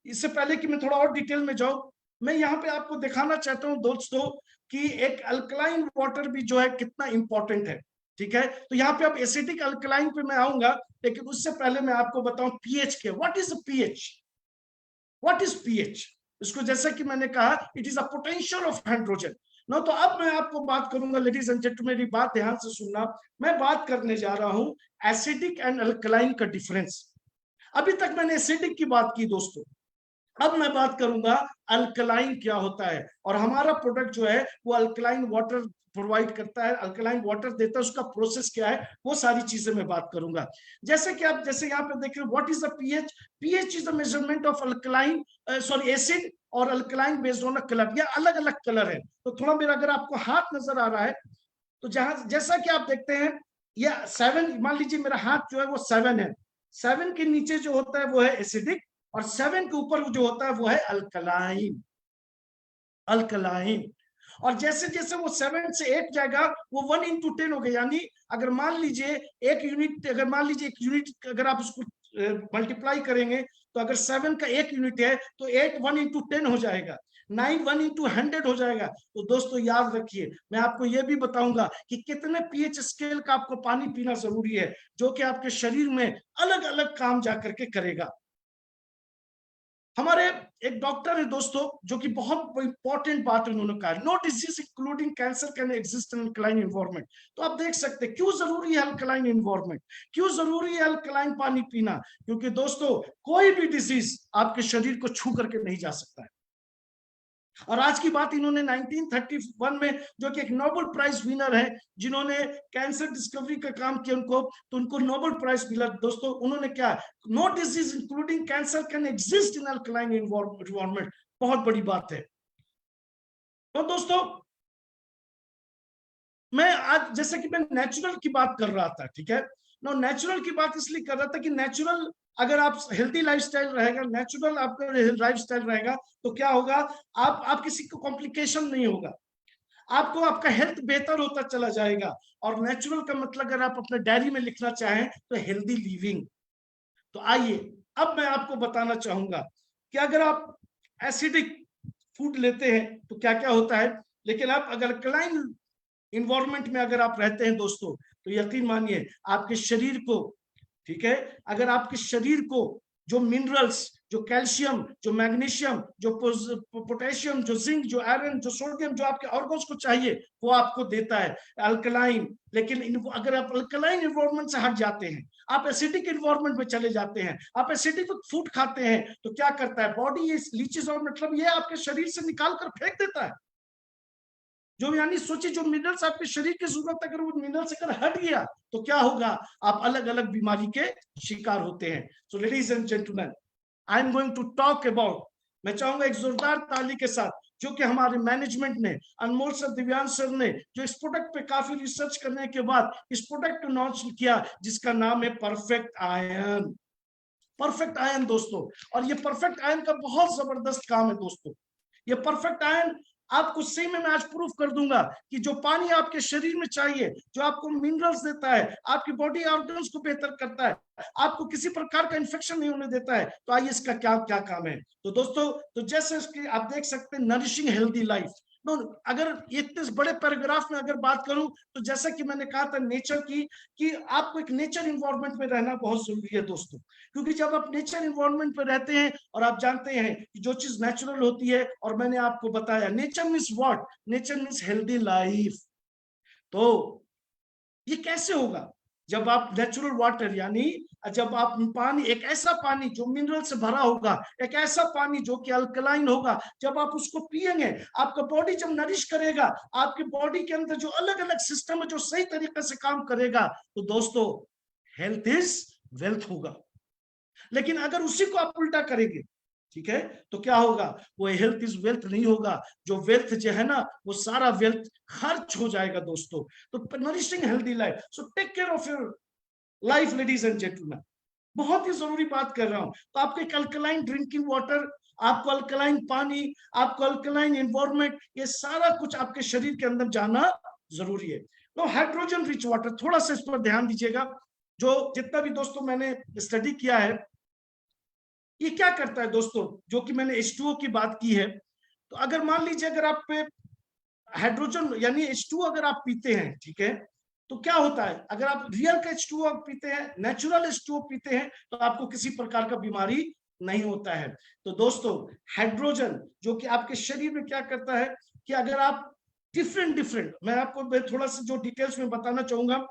इससे पहले कि मैं थोड़ा और डिटेल में जाऊं, मैं यहाँ पे आपको दिखाना चाहता हूं दोस्तों कि एक अल्कलाइन वाटर भी जो है कितना इंपॉर्टेंट है, ठीक है। तो यहाँ पे अब एसिडिक अल्कलाइन पे मैं आऊंगा, लेकिन उससे पहले मैं आपको बताऊं पीएच के, what is pH, what is pH. इसको जैसा कि मैंने कहा, it is a potential of hydrogen. ना, तो अब मैं आपको बात करूंगा, लेडीज एंड जेंटलमैन, मेरी बात ध्यान से सुनना। मैं बात करने जा रहा हूं एसिडिक एंड अल्कलाइन का डिफरेंस। अभी तक मैंने एसिडिक की बात की दोस्तों, अब मैं बात करूंगा अल्कलाइन क्या होता है, और हमारा प्रोडक्ट जो है वो अल्कलाइन वाटर प्रोवाइड करता है, अल्कलाइन वाटर देता है, उसका प्रोसेस क्या है वो सारी चीजें मैं बात करूंगा। जैसे कि आप जैसे यहाँ पे देख रहे हो, what is the pH? PH is the measurement of alkaline sorry acid और alkaline based on a colour. ये अलग अलग कलर है। तो थोड़ा मेरा अगर आपको हाथ नजर आ रहा है, तो जहां जैसा कि आप देखते हैं ये 7, मान लीजिए मेरा हाथ जो है वो 7 है, 7 के नीचे जो होता है वो है एसिडिक, और 7 के ऊपर जो होता है वो है अल्कलाइन। अल्कलाइन। और जैसे जैसे वो 7 से 8 जाएगा वो 1 into 10 हो गया, यानी अगर मान लीजिए एक यूनिट, अगर मान लीजिए एक यूनिट अगर आप उसको मल्टीप्लाई करेंगे, तो अगर 7 का 1 यूनिट है तो 8 1 into 10 हो जाएगा, 9 1 into 100 हो जाएगा। तो दोस्तों याद रखिए, मैं आपको यह भी बताऊंगा कि कितने पीएच स्केल का आपको पानी पीना जरूरी है, जो कि आपके शरीर में अलग अलग काम जाकर के करेगा। हमारे एक डॉक्टर है दोस्तों, जो कि बहुत इंपॉर्टेंट बात उन्होंने कहा, no disease including cancer can exist in alkaline environment. तो आप देख सकते हैं क्यों जरूरी है अल्कलाइन एनवायरनमेंट, क्यों जरूरी है अल्कलाइन पानी पीना, क्योंकि दोस्तों कोई भी डिजीज आपके शरीर को छू करके नहीं जा सकता है। और आज की बात इन्होंने 1931 में, जो कि एक नोबेल प्राइज विनर है, जिन्होंने कैंसर डिस्कवरी का काम किया उनको, तो उनको नोबेल प्राइज मिला दोस्तों। उन्होंने क्या, no disease including cancer can exist in alkaline environment. बहुत बड़ी बात है। तो दोस्तों मैं आज जैसे कि मैं नेचुरल की बात कर रहा था, ठीक है ना, नेचुरल की बात इसलिए कर रहा था कि नेचुरल, अगर आप हेल्दी लाइफस्टाइल रहेगा, नेचुरल आपका लाइफस्टाइल रहेगा, तो क्या होगा, आप किसी को कॉम्प्लिकेशन नहीं होगा, आपको आपका हेल्थ बेहतर होता चला जाएगा। और नेचुरल का मतलब अगर आप अपने डायरी में लिखना चाहें तो हेल्दी लिविंग। तो आइए अब मैं आपको बताना चाहूंगा कि अगर आप एसिडिक फूड लेते हैं तो क्या क्या होता है, लेकिन आप अगर क्लाइन इन्वायरमेंट में अगर आप रहते हैं दोस्तों, तो यकीन मानिए आपके शरीर को, ठीक है, अगर आपके शरीर को जो मिनरल्स, जो कैल्शियम, जो मैग्नीशियम, जो पोटेशियम, जो जिंक, जो आयरन, जो सोडियम, जो आपके ऑर्गन्स को चाहिए वो आपको देता है अल्कलाइन। लेकिन अगर आप अल्कलाइन इन्वायरमेंट से हट जाते हैं, आप एसिडिक इन्वायरमेंट में चले जाते हैं, आप एसिडिक फूड खाते हैं, तो क्या करता है बॉडी, ये लीचेस, और मतलब ये आपके शरीर से निकाल कर फेंक देता है। जो यानी सोचिए, जो मिनरल्स आपके शरीर की जरूरत है, अगर वो मिनरल्स अगर हट गया तो क्या होगा, आप अलग अलग बीमारी के शिकार होते हैं। So ladies and gentlemen, I am going to talk about, मैं चाहूंगा एक जोरदार ताली के साथ, जो कि हमारे मैनेजमेंट ने, अनमोल सर, दिव्यांश सर ने, जो इस प्रोडक्ट पे काफी रिसर्च करने के बाद इस प्रोडक्ट को लॉन्च किया, जिसका नाम है परफेक्ट आयन। परफेक्ट आयन दोस्तों, और ये परफेक्ट आयन का बहुत जबरदस्त काम है दोस्तों। ये परफेक्ट आयन आपको सही में मैं आज प्रूफ कर दूंगा कि जो पानी आपके शरीर में चाहिए, जो आपको मिनरल्स देता है, आपकी बॉडी ऑर्गन्स को बेहतर करता है, आपको किसी प्रकार का इन्फेक्शन नहीं होने देता है, तो आइए इसका क्या क्या काम है। तो दोस्तों, तो जैसे इसकी आप देख सकते हैं, नरिशिंग हेल्दी लाइफ। तो अगर इतने बड़े पैराग्राफ में अगर बात करूं, तो जैसा कि मैंने कहा था नेचर की, कि आपको एक नेचर इन्वायरमेंट में रहना बहुत जरूरी है दोस्तों। क्योंकि जब आप नेचर इन्वायरमेंट में रहते हैं, और आप जानते हैं कि जो चीज नेचुरल होती है, और मैंने आपको बताया nature means what, nature means healthy life. तो ये कैसे होगा, जब आप नेचुरल वाटर, यानी जब आप पानी, एक ऐसा पानी जो मिनरल से भरा होगा, एक ऐसा पानी जो कि अल्कलाइन होगा, जब आप उसको पिएंगे, आपका बॉडी जब नरिश करेगा, आपके बॉडी के अंदर जो अलग अलग सिस्टम है जो सही तरीके से काम करेगा, तो दोस्तों हेल्थ इज वेल्थ होगा। लेकिन अगर उसी को आप उल्टा करेंगे, ठीक है, तो क्या होगा, वो हेल्थ इज वेल्थ नहीं होगा, जो वेल्थ जो है ना, वो सारा वेल्थ खर्च हो जाएगा दोस्तों। तो nourishing healthy life, so take care of your life ladies and gentlemen. बहुत ही जरूरी बात कर रहा हूं। तो आपको एक अल्कलाइन ड्रिंकिंग वाटर, आपको अल्कलाइन पानी, आपको अल्कलाइन एनवायरमेंट, ये सारा कुछ आपके शरीर के अंदर जाना जरूरी है। तो हाइड्रोजन रिच वाटर, थोड़ा सा इस पर ध्यान दीजिएगा। जो जितना भी दोस्तों मैंने स्टडी किया है, ये क्या करता है दोस्तों, जो कि मैंने H2O की बात की है, तो अगर मान लीजिए अगर आप पे हाइड्रोजन यानी H2O अगर आप पीते हैं, ठीक है, तो क्या होता है, अगर आप रियल का H2O पीते हैं, नेचुरल H2O पीते हैं, तो आपको किसी प्रकार का बीमारी नहीं होता है। तो दोस्तों हाइड्रोजन जो कि आपके शरीर में क्या करता है, कि अगर आप डिफरेंट डिफरेंट, मैं आपको थोड़ा सा जो डिटेल्स में बताना चाहूंगा,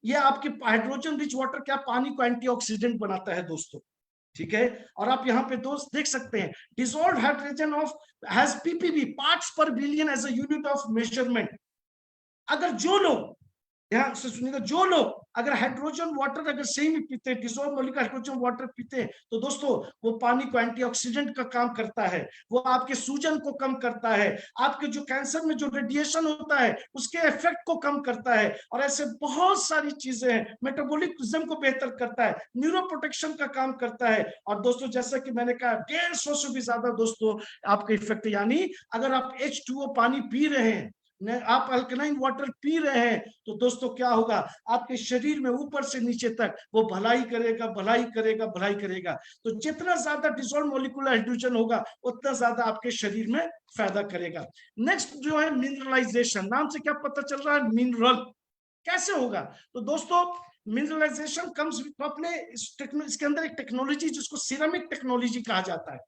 ये आपके हाइड्रोजन रिच वाटर क्या पानी को एंटीऑक्सीडेंट बनाता है दोस्तों। ठीक है। और आप यहाँ पे दोस्त देख सकते हैं, dissolve hydrogen of has PPB, parts per billion as a unit of measurement. अगर जो लोग, ध्यान से सुनिएगा, जो लोग अगर हाइड्रोजन वाटर अगर सही में पीते हैं, डिसॉल्व मॉलिक्यूल हाइड्रोजन वाटर पीते हैं, तो दोस्तों वो पानी को एंटीऑक्सीडेंट का काम करता है, वो आपके सूजन को कम करता है, आपके जो कैंसर में जो रेडिएशन होता है उसके इफेक्ट को कम करता है, और ऐसे बहुत सारी चीजें हैं, मेटाबॉलिज्म को बेहतर करता है, न्यूरो प्रोटेक्शन का काम करता है। और दोस्तों जैसा कि मैंने कहा 150 से भी ज्यादा दोस्तों आपके इफेक्ट, यानी अगर आप H2O पानी पी रहे हैं, आप अल्कलाइन वाटर पी रहे हैं, तो दोस्तों क्या होगा, आपके शरीर में ऊपर से नीचे तक वो भलाई करेगा, भलाई करेगा, भलाई करेगा। तो जितना ज्यादा डिसॉल्व मॉलिक्यूलर हाइड्रोजन होगा उतना ज्यादा आपके शरीर में फायदा करेगा। नेक्स्ट जो है मिनरलाइजेशन, नाम से क्या पता चल रहा है, मिनरल कैसे होगा। तो दोस्तों मिनरलाइजेशन कम्स अपने इसके अंदर एक टेक्नोलॉजी जिसको सिरेमिक टेक्नोलॉजी कहा जाता है।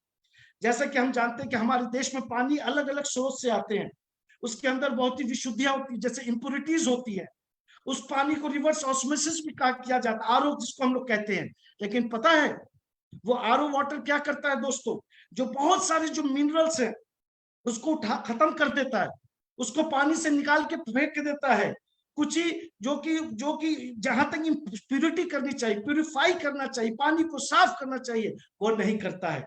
जैसा कि हम जानते हैं कि हमारे देश में पानी अलग अलग स्रोत से आते हैं, उसके अंदर बहुत ही विशुद्धियां होती है, जैसे इंप्योरिटीज होती है, उस पानी को रिवर्स ऑस्मोसिस भी किया जाता है, आरओ जिसको हम लोग कहते हैं। लेकिन पता है वो आरओ वाटर क्या करता है दोस्तों, जो बहुत सारे जो मिनरल्स हैं उसको उठा खत्म कर देता है, उसको पानी से निकाल के फेंक देता है। कुछ ही जो कि जहां तक प्यूरिटी करनी चाहिए, प्यूरिफाई करना चाहिए, पानी को साफ करना चाहिए, वो नहीं करता है।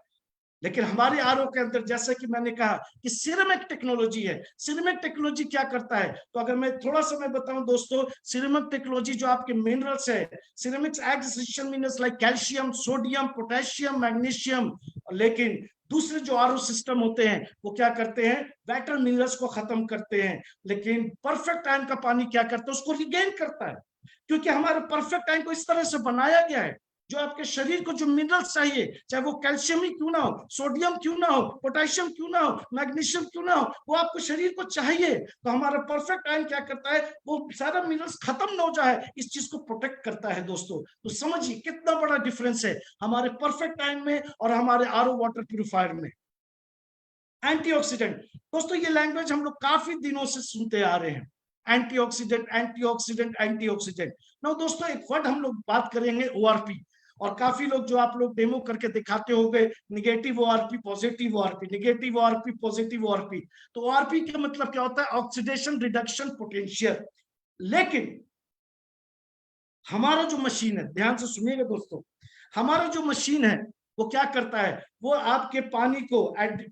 लेकिन हमारे आरओ के अंदर, जैसे कि मैंने कहा कि सिरेमिक टेक्नोलॉजी है। सिरेमिक टेक्नोलॉजी क्या करता है, तो अगर मैं थोड़ा सा मैं बताऊं दोस्तों, सिरेमिक टेक्नोलॉजी जो आपके मिनरल्स है, ceramics act essential minerals like calcium, sodium, potassium, magnesium, लेकिन दूसरे जो आरओ सिस्टम होते हैं वो क्या करते हैं, वाइटल मिनरल्स को खत्म करते हैं। लेकिन परफेक्ट आयन का पानी क्या करता है, उसको रिगेन करता है, क्योंकि हमारे परफेक्ट आयन को इस तरह से बनाया गया है, जो आपके शरीर को जो मिनरल्स चाहिए, चाहे वो कैल्शियम ही क्यों ना हो, सोडियम क्यों ना हो, पोटेशियम क्यों ना हो, मैग्नीशियम क्यों ना हो, वो आपको शरीर को चाहिए। तो हमारा परफेक्ट आयन क्या करता है, वो सारा मिनरल्स खत्म ना हो जाए, इस चीज को प्रोटेक्ट करता है दोस्तों। तो समझिए कितना बड़ा डिफरेंस है हमारे परफेक्ट आयन में और हमारे आरओ वाटर प्यूरिफायर में। एंटीऑक्सीडेंट, दोस्तों ये लैंग्वेज हम लोग काफी दिनों से सुनते आ रहे हैं, एंटीऑक्सीडेंट, एंटीऑक्सीडेंट, एंटीऑक्सीडेंट। नो दोस्तों एक वर्ड हम लोग बात करेंगे ओआरपी, और काफी लोग जो आप लोग डेमो करके दिखाते होंगे, negative ORP, positive ORP, negative ORP, positive ORP. तो ओआरपी का मतलब क्या होता है, ऑक्सीडेशन रिडक्शन पोटेंशियल। लेकिन हमारा जो मशीन है, ध्यान से सुनिएगा दोस्तों, हमारा जो मशीन है वो क्या करता है, वो आपके पानी को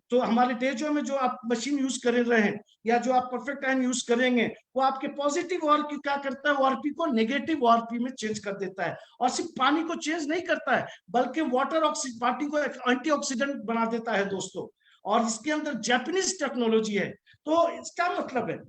तो हमारे डेजो में जो आप मशीन यूज कर रहे हैं या जो आप परफेक्ट आयन यूज करेंगे, वो आपके पॉजिटिव ओआरपी क्या करता है, ओआरपी को नेगेटिव ओआरपी में चेंज कर देता है। और सिर्फ पानी को चेंज नहीं करता है, बल्कि वाटर ऑक्सीजन पानी को एंटीऑक्सीडेंट बना देता है दोस्तों। और इसके अंदर जापानीज टेक्नोलॉजी है। तो इसका मतलब है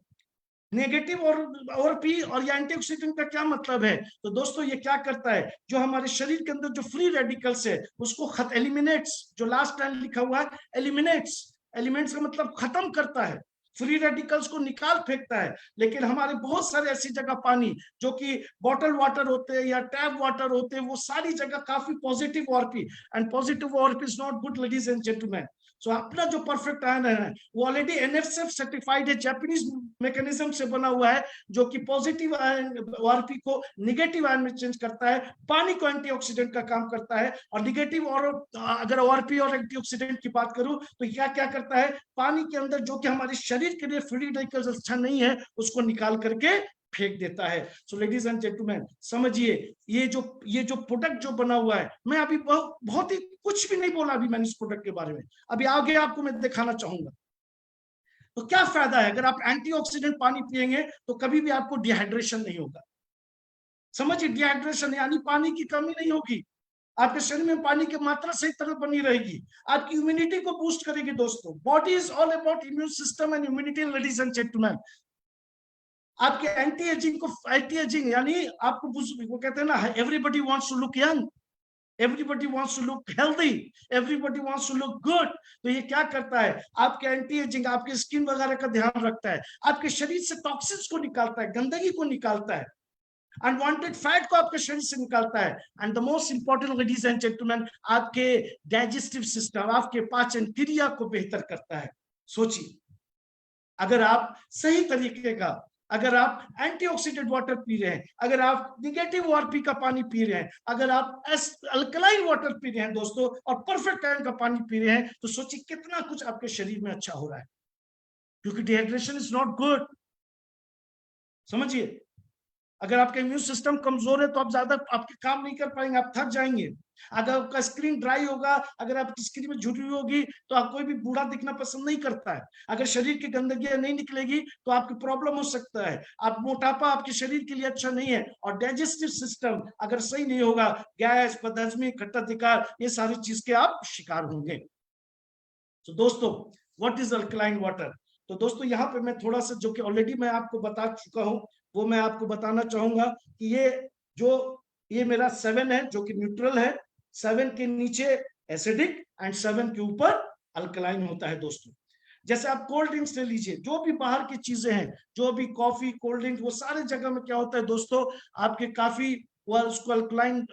नेगेटिव और पी और या एंटीऑक्सीडेंट का क्या मतलब है, तो दोस्तों ये क्या करता है, जो हमारे शरीर के अंदर जो फ्री रेडिकल्स है उसको एलिमिनेट्स, जो लास्ट टाइम लिखा हुआ है एलिमिनेट्स, एलिमेंट्स का मतलब खत्म करता है, फ्री रेडिकल्स को निकाल फेंकता है। लेकिन हमारे बहुत सारे ऐसी जगह पानी जो कि बॉटल वाटर होते हैं या टैप वाटर होते हैं, वो सारी जगह काफी positive ORP, and positive ORP is not good ladies and gentleman. So अपना जो परफेक्ट आयन है वो ऑलरेडी एनएफसीएफ सर्टिफाइड है, जापानीज मैकेनिज्म से बना हुआ है, जो कि पॉजिटिव आयन ओआरपी को नेगेटिव आयन में चेंज करता है, पानी को एंटीऑक्सीडेंट का काम करता है। और नेगेटिव, और अगर ओआरपी और एंटीऑक्सीडेंट की बात करूं तो क्या क्या करता है, पानी के अंदर जो कि हमारे शरीर के लिए फ्री रेडिकल्स अच्छा नहीं है उसको निकाल करके फेंक देता है। सो लेडीज एंड जेंटलमैन समझिए, ये जो प्रोडक्ट जो बना हुआ है, मैं अभी बहुत ही कुछ भी नहीं बोला अभी मैंने इस प्रोडक्ट के बारे में, अभी आगे आपको मैं दिखाना चाहूंगा। तो क्या फायदा है, अगर आप एंटीऑक्सीडेंट पानी पिएंगे तो कभी भी आपको डिहाइड्रेशन नहीं होगा। समझिए, डिहाइड्रेशन यानी पानी की कमी नहीं होगी, आपके शरीर में पानी की मात्रा सही तरह बनी रहेगी, आपकी इम्यूनिटी को बूस्ट करेगी दोस्तों। Body is all about immune system and immunity ladies and gentlemen. आपके एंटी एजिंग यानी आपको वो कहते हैं ना, everybody wants to look young, everybody wants to look healthy, everybody wants to look good. तो ये क्या करता है, आपके एंटी एजिंग, आपके स्किन वगैरह का ध्यान रखता है, आपके शरीर से टॉक्सिन्स को निकालता है, गंदगी को निकालता है, अनवांटेड फैट को आपके शरीर से निकालता है। And the most important ladies and gentlemen, आपके डाइजेस्टिव सिस्टम, आपके पाचन क्रिया को बेहतर करता है। सोचिए, अगर आप सही तरीके का अगर आप एंटीऑक्सीडेंट वाटर पी रहे हैं, अगर आप निगेटिव ओआरपी का पानी पी रहे हैं, अगर आप अल्कलाइन वाटर पी रहे हैं दोस्तों, और परफेक्ट टाइम का पानी पी रहे हैं, तो सोचिए कितना कुछ आपके शरीर में अच्छा हो रहा है, क्योंकि डिहाइड्रेशन इज नॉट गुड। समझिए, अगर आपका इम्यून सिस्टम कमजोर है तो आप ज्यादा आपके काम नहीं कर पाएंगे, आप थक जाएंगे। अगर आपका स्क्रीन ड्राई होगा, अगर आपकी स्क्रीन में झुर्री होगी, तो आप कोई भी बूढ़ा दिखना पसंद नहीं करता है। अगर शरीर की गंदगी नहीं निकलेगी तो आपकी प्रॉब्लम हो सकता है। आप मोटापा आपके शरीर के लिए अच्छा नहीं है। और डाइजेस्टिव सिस्टम अगर सही नहीं होगा, गैस, बदहजमी, खट्टा दिकार, ये सारी चीज के आप शिकार होंगे। तो दोस्तों, व्हाट इज अल्कलाइन वाटर? तो दोस्तों, यहाँ पे मैं थोड़ा सा, जो कि ऑलरेडी मैं आपको बता चुका हूँ, वो मैं आपको बताना चाहूंगा कि ये मेरा 7 है जो कि न्यूट्रल है, 7 के नीचे एसिडिक एंड 7 के ऊपर अल्कलाइन होता है दोस्तों। जैसे आप कोल्ड ड्रिंक्स ले लीजिए, जो भी बाहर की चीजें हैं, जो भी कॉफी, कोल्ड ड्रिंक, वो सारे जगह में क्या होता है दोस्तों, आपके काफी, वह उसको अल्कलाइन,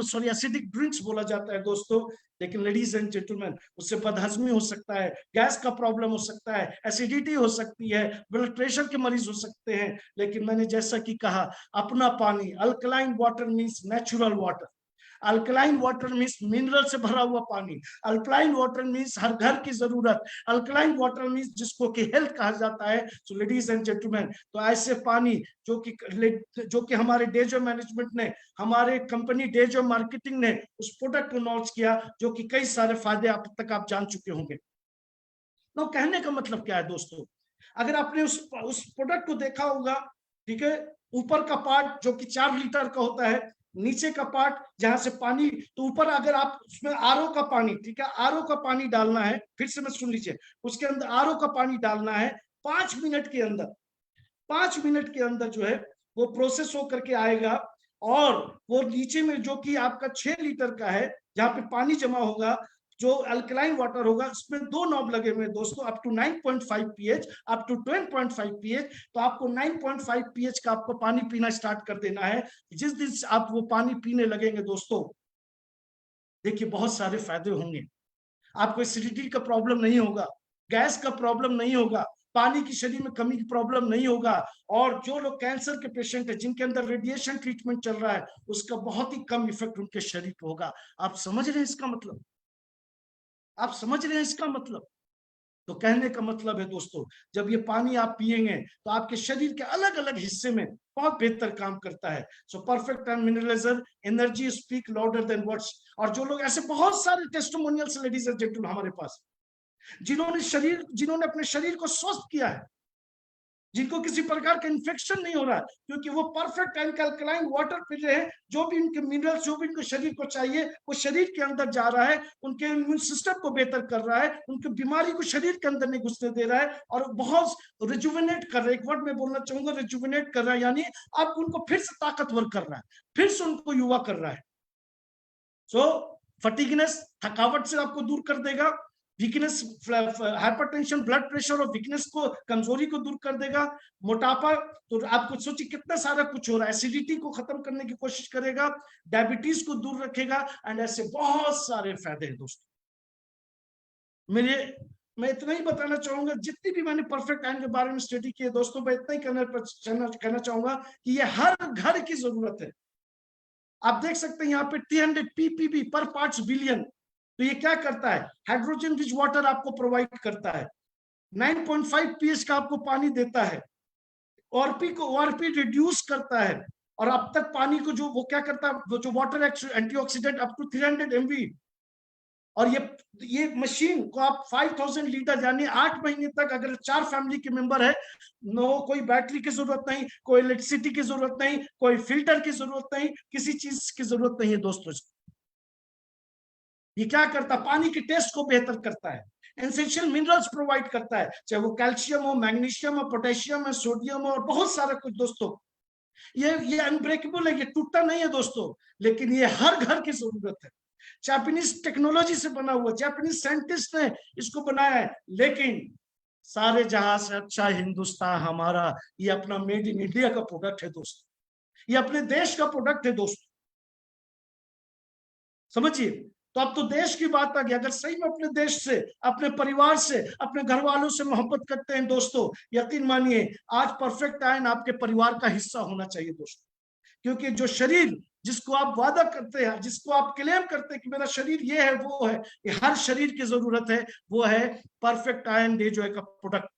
सॉरी, एसिडिक ड्रिंक्स बोला जाता है दोस्तों। लेकिन लेडीज एंड जेंटलमैन, उससे बदहजमी हो सकता है, गैस का प्रॉब्लम हो सकता है, एसिडिटी हो सकती है, ब्लड प्रेशर के मरीज हो सकते हैं। लेकिन मैंने जैसा कि कहा, अपना पानी, alkaline water means natural water, alkaline water means mineral से भरा हुआ पानी, अल्कलाइन वाटर मीन्स हर घर की जरूरत, अल्कलाइन वाटर मीन्स जिसको कि हेल्थ कहा जाता है। सो लेडीज एंड जेंटलमैन, तो ऐसे पानी जो कि हमारे डेजो मैनेजमेंट ने, हमारे कंपनी डेजो मार्केटिंग ने उस प्रोडक्ट को लॉन्च किया, जो कि कई सारे फायदे अब तक आप जान चुके होंगे। तो कहने का मतलब क्या है दोस्तों, अगर आपने उस प्रोडक्ट को देखा होगा, ठीक है, ऊपर का पार्ट जो कि 4 लीटर का होता है, नीचे का पार्ट जहां से पानी, तो ऊपर अगर आप उसमें आरओ का पानी, ठीक है, आरओ का पानी डालना है, फिर से मैं सुन लीजिए, उसके अंदर आरओ का पानी डालना है 5 मिनट के अंदर। 5 मिनट के अंदर जो है वो प्रोसेस हो करके आएगा, और वो नीचे में जो कि आपका 6 लीटर का है, जहां पे पानी जमा होगा, जो अल्कलाइन वाटर होगा, उसमें 2 नॉब लगे हुए हैं दोस्तों, up to 9.5 pH, up to 10.5 pH. तो आपको 9.5 पीएच का आपको पानी पीना स्टार्ट कर देना है। जिस दिन आप वो पानी पीने लगेंगे दोस्तों, देखिए बहुत सारे फायदे होंगे। आपको एसिडिटी का प्रॉब्लम नहीं होगा, गैस का प्रॉब्लम नहीं होगा, पानी की शरीर में कमी की प्रॉब्लम नहीं होगा। और जो लोग कैंसर के पेशेंट है, जिनके अंदर रेडिएशन ट्रीटमेंट चल रहा है, उसका बहुत ही कम इफेक्ट उनके शरीर पर होगा। आप समझ रहे हैं इसका मतलब? आप समझ रहे हैं इसका मतलब? तो कहने का मतलब है दोस्तों, जब ये पानी आप पिएंगे तो आपके शरीर के अलग अलग हिस्से में बहुत बेहतर काम करता है। So perfect and mineraliser energy speak louder than words. और जो लोग, ऐसे बहुत सारे टेस्टिमोनियल्स लेडीज एंड जेंटलमैन हमारे पास, जिन्होंने अपने शरीर को स्वस्थ किया है, जिनको किसी प्रकार का इन्फेक्शन नहीं हो रहा है, क्योंकि वो perfect and alkaline water P रहे हैं। जो भी उनके मिनरल्स, जो भी उनके शरीर को चाहिए, वो शरीर के अंदर जा रहा है, उनके इम्यून सिस्टम को बेहतर कर रहा है, उनकी बीमारी को शरीर के अंदर नहीं घुसने दे रहा है, और बहुत रिजुविनेट कर रहा है। एक वर्ड में बोलना चाहूंगा, रिजुविनेट कर रहा है, यानी आप उनको फिर से ताकतवर कर रहा है, फिर से उनको युवा कर रहा है। सो फटीगनेस, थकावट से आपको दूर कर देगा, वीकनेस, हाइपरटेंशन, ब्लड प्रेशर और वीकनेस को, कमजोरी को दूर कर देगा, मोटापा, तो आपको सोचिए कितना सारा कुछ हो रहा है, एसिडिटी को खत्म करने की कोशिश करेगा, डायबिटीज को दूर रखेगा, एंड ऐसे बहुत सारे फायदे हैं दोस्तों। मैं इतना ही बताना चाहूंगा, जितनी भी मैंने परफेक्ट टाइम के बारे में स्टडी की है दोस्तों, मैं इतना ही कहना चाहूंगा कि ये हर घर की जरूरत है। आप देख सकते हैं यहाँ पे 300 ppb पर पार्ट्स बिलियन। तो ये क्या करता है, हाइड्रोजन रिच वाटर आपको प्रोवाइड करता है, 9.5 पीएच का आपको पानी देता है, ओआरपी रिड्यूस करता है। और अब तक पानी को जो वो क्या करता है, जो water antioxidant up to 300 MV। और ये मशीन को आप 5000 लीटर, यानी 8 महीने तक, अगर 4 फैमिली के मेंबर है, नो कोई बैटरी की जरूरत नहीं, कोई इलेक्ट्रिसिटी की जरूरत नहीं, कोई फिल्टर की जरूरत नहीं, किसी चीज की जरूरत नहीं है दोस्तों। ये क्या करता है, पानी के टेस्ट को बेहतर करता है, एसेंशियल मिनरल्स प्रोवाइड करता है, चाहे वो कैल्शियम हो, मैग्नीशियम हो, पोटेशियम हो, सोडियम हो, और बहुत सारा कुछ दोस्तों। ये अनब्रेकेबल है, ये टूटता नहीं है दोस्तों, लेकिन ये हर घर की जरूरत है। जापानीज टेक्नोलॉजी से बना हुआ, जापानीज साइंटिस्ट ने इसको बनाया है, लेकिन सारे जहां से अच्छा हिंदुस्तान हमारा, ये अपना मेड इन इंडिया का प्रोडक्ट है दोस्तों, ये अपने देश का प्रोडक्ट है दोस्तों। समझिए, तो अब तो देश की बात आ गई। अगर सही में अपने देश से, अपने परिवार से, अपने घर वालों से मोहब्बत करते हैं दोस्तों, यकीन मानिए आज परफेक्ट आयन आपके परिवार का हिस्सा होना चाहिए दोस्तों। क्योंकि जो शरीर जिसको आप वादा करते हैं, जिसको आप क्लेम करते हैं कि मेरा शरीर ये है वो है, ये हर शरीर की जरूरत है, वो है परफेक्ट आयन डे जो है का प्रोडक्ट।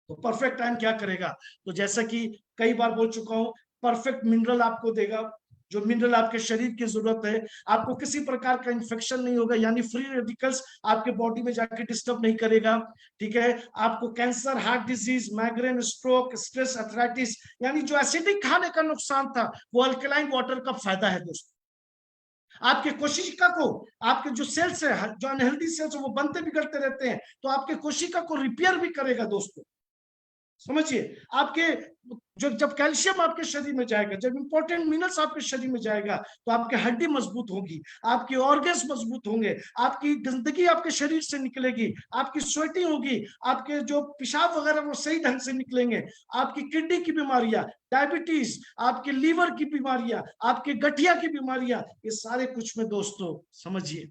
तो परफेक्ट आयन क्या करेगा? तो जैसा कि कई बार बोल चुका हूं, परफेक्ट मिनरल आपको देगा, जो मिनरल आपके शरीर की जरूरत है। आपको किसी प्रकार का इंफेक्शन नहीं होगा, यानी फ्री रेडिकल्स आपके बॉडी में जाके डिस्टर्ब नहीं करेगा। ठीक है, आपको cancer, heart disease, migraine, stroke, stress, arthritis, यानी जो एसिडिक खाने का नुकसान था वो अल्कलाइन वाटर का फायदा है दोस्तों। आपके कोशिका को, आपके जो सेल्स है, जो अनहेल्दी सेल्स है वो बनते बिगड़ते रहते हैं, तो आपके कोशिका को रिपेयर भी करेगा दोस्तों। समझिए, आपके जो जब कैल्शियम आपके शरीर में जाएगा, जब इंपॉर्टेंट मिनरल्स आपके शरीर में जाएगा, तो आपकी हड्डी मजबूत होगी, आपके ऑर्गन्स मजबूत होंगे, आपकी गंदगी आपके शरीर से निकलेगी, आपकी स्वेटिंग होगी, आपके जो पेशाब वगैरह वो सही ढंग से निकलेंगे, आपकी किडनी की बीमारियां, डायबिटीज, आपके लीवर की बीमारियां, आपके गठिया की बीमारियां, ये सारे कुछ में दोस्तों समझिए,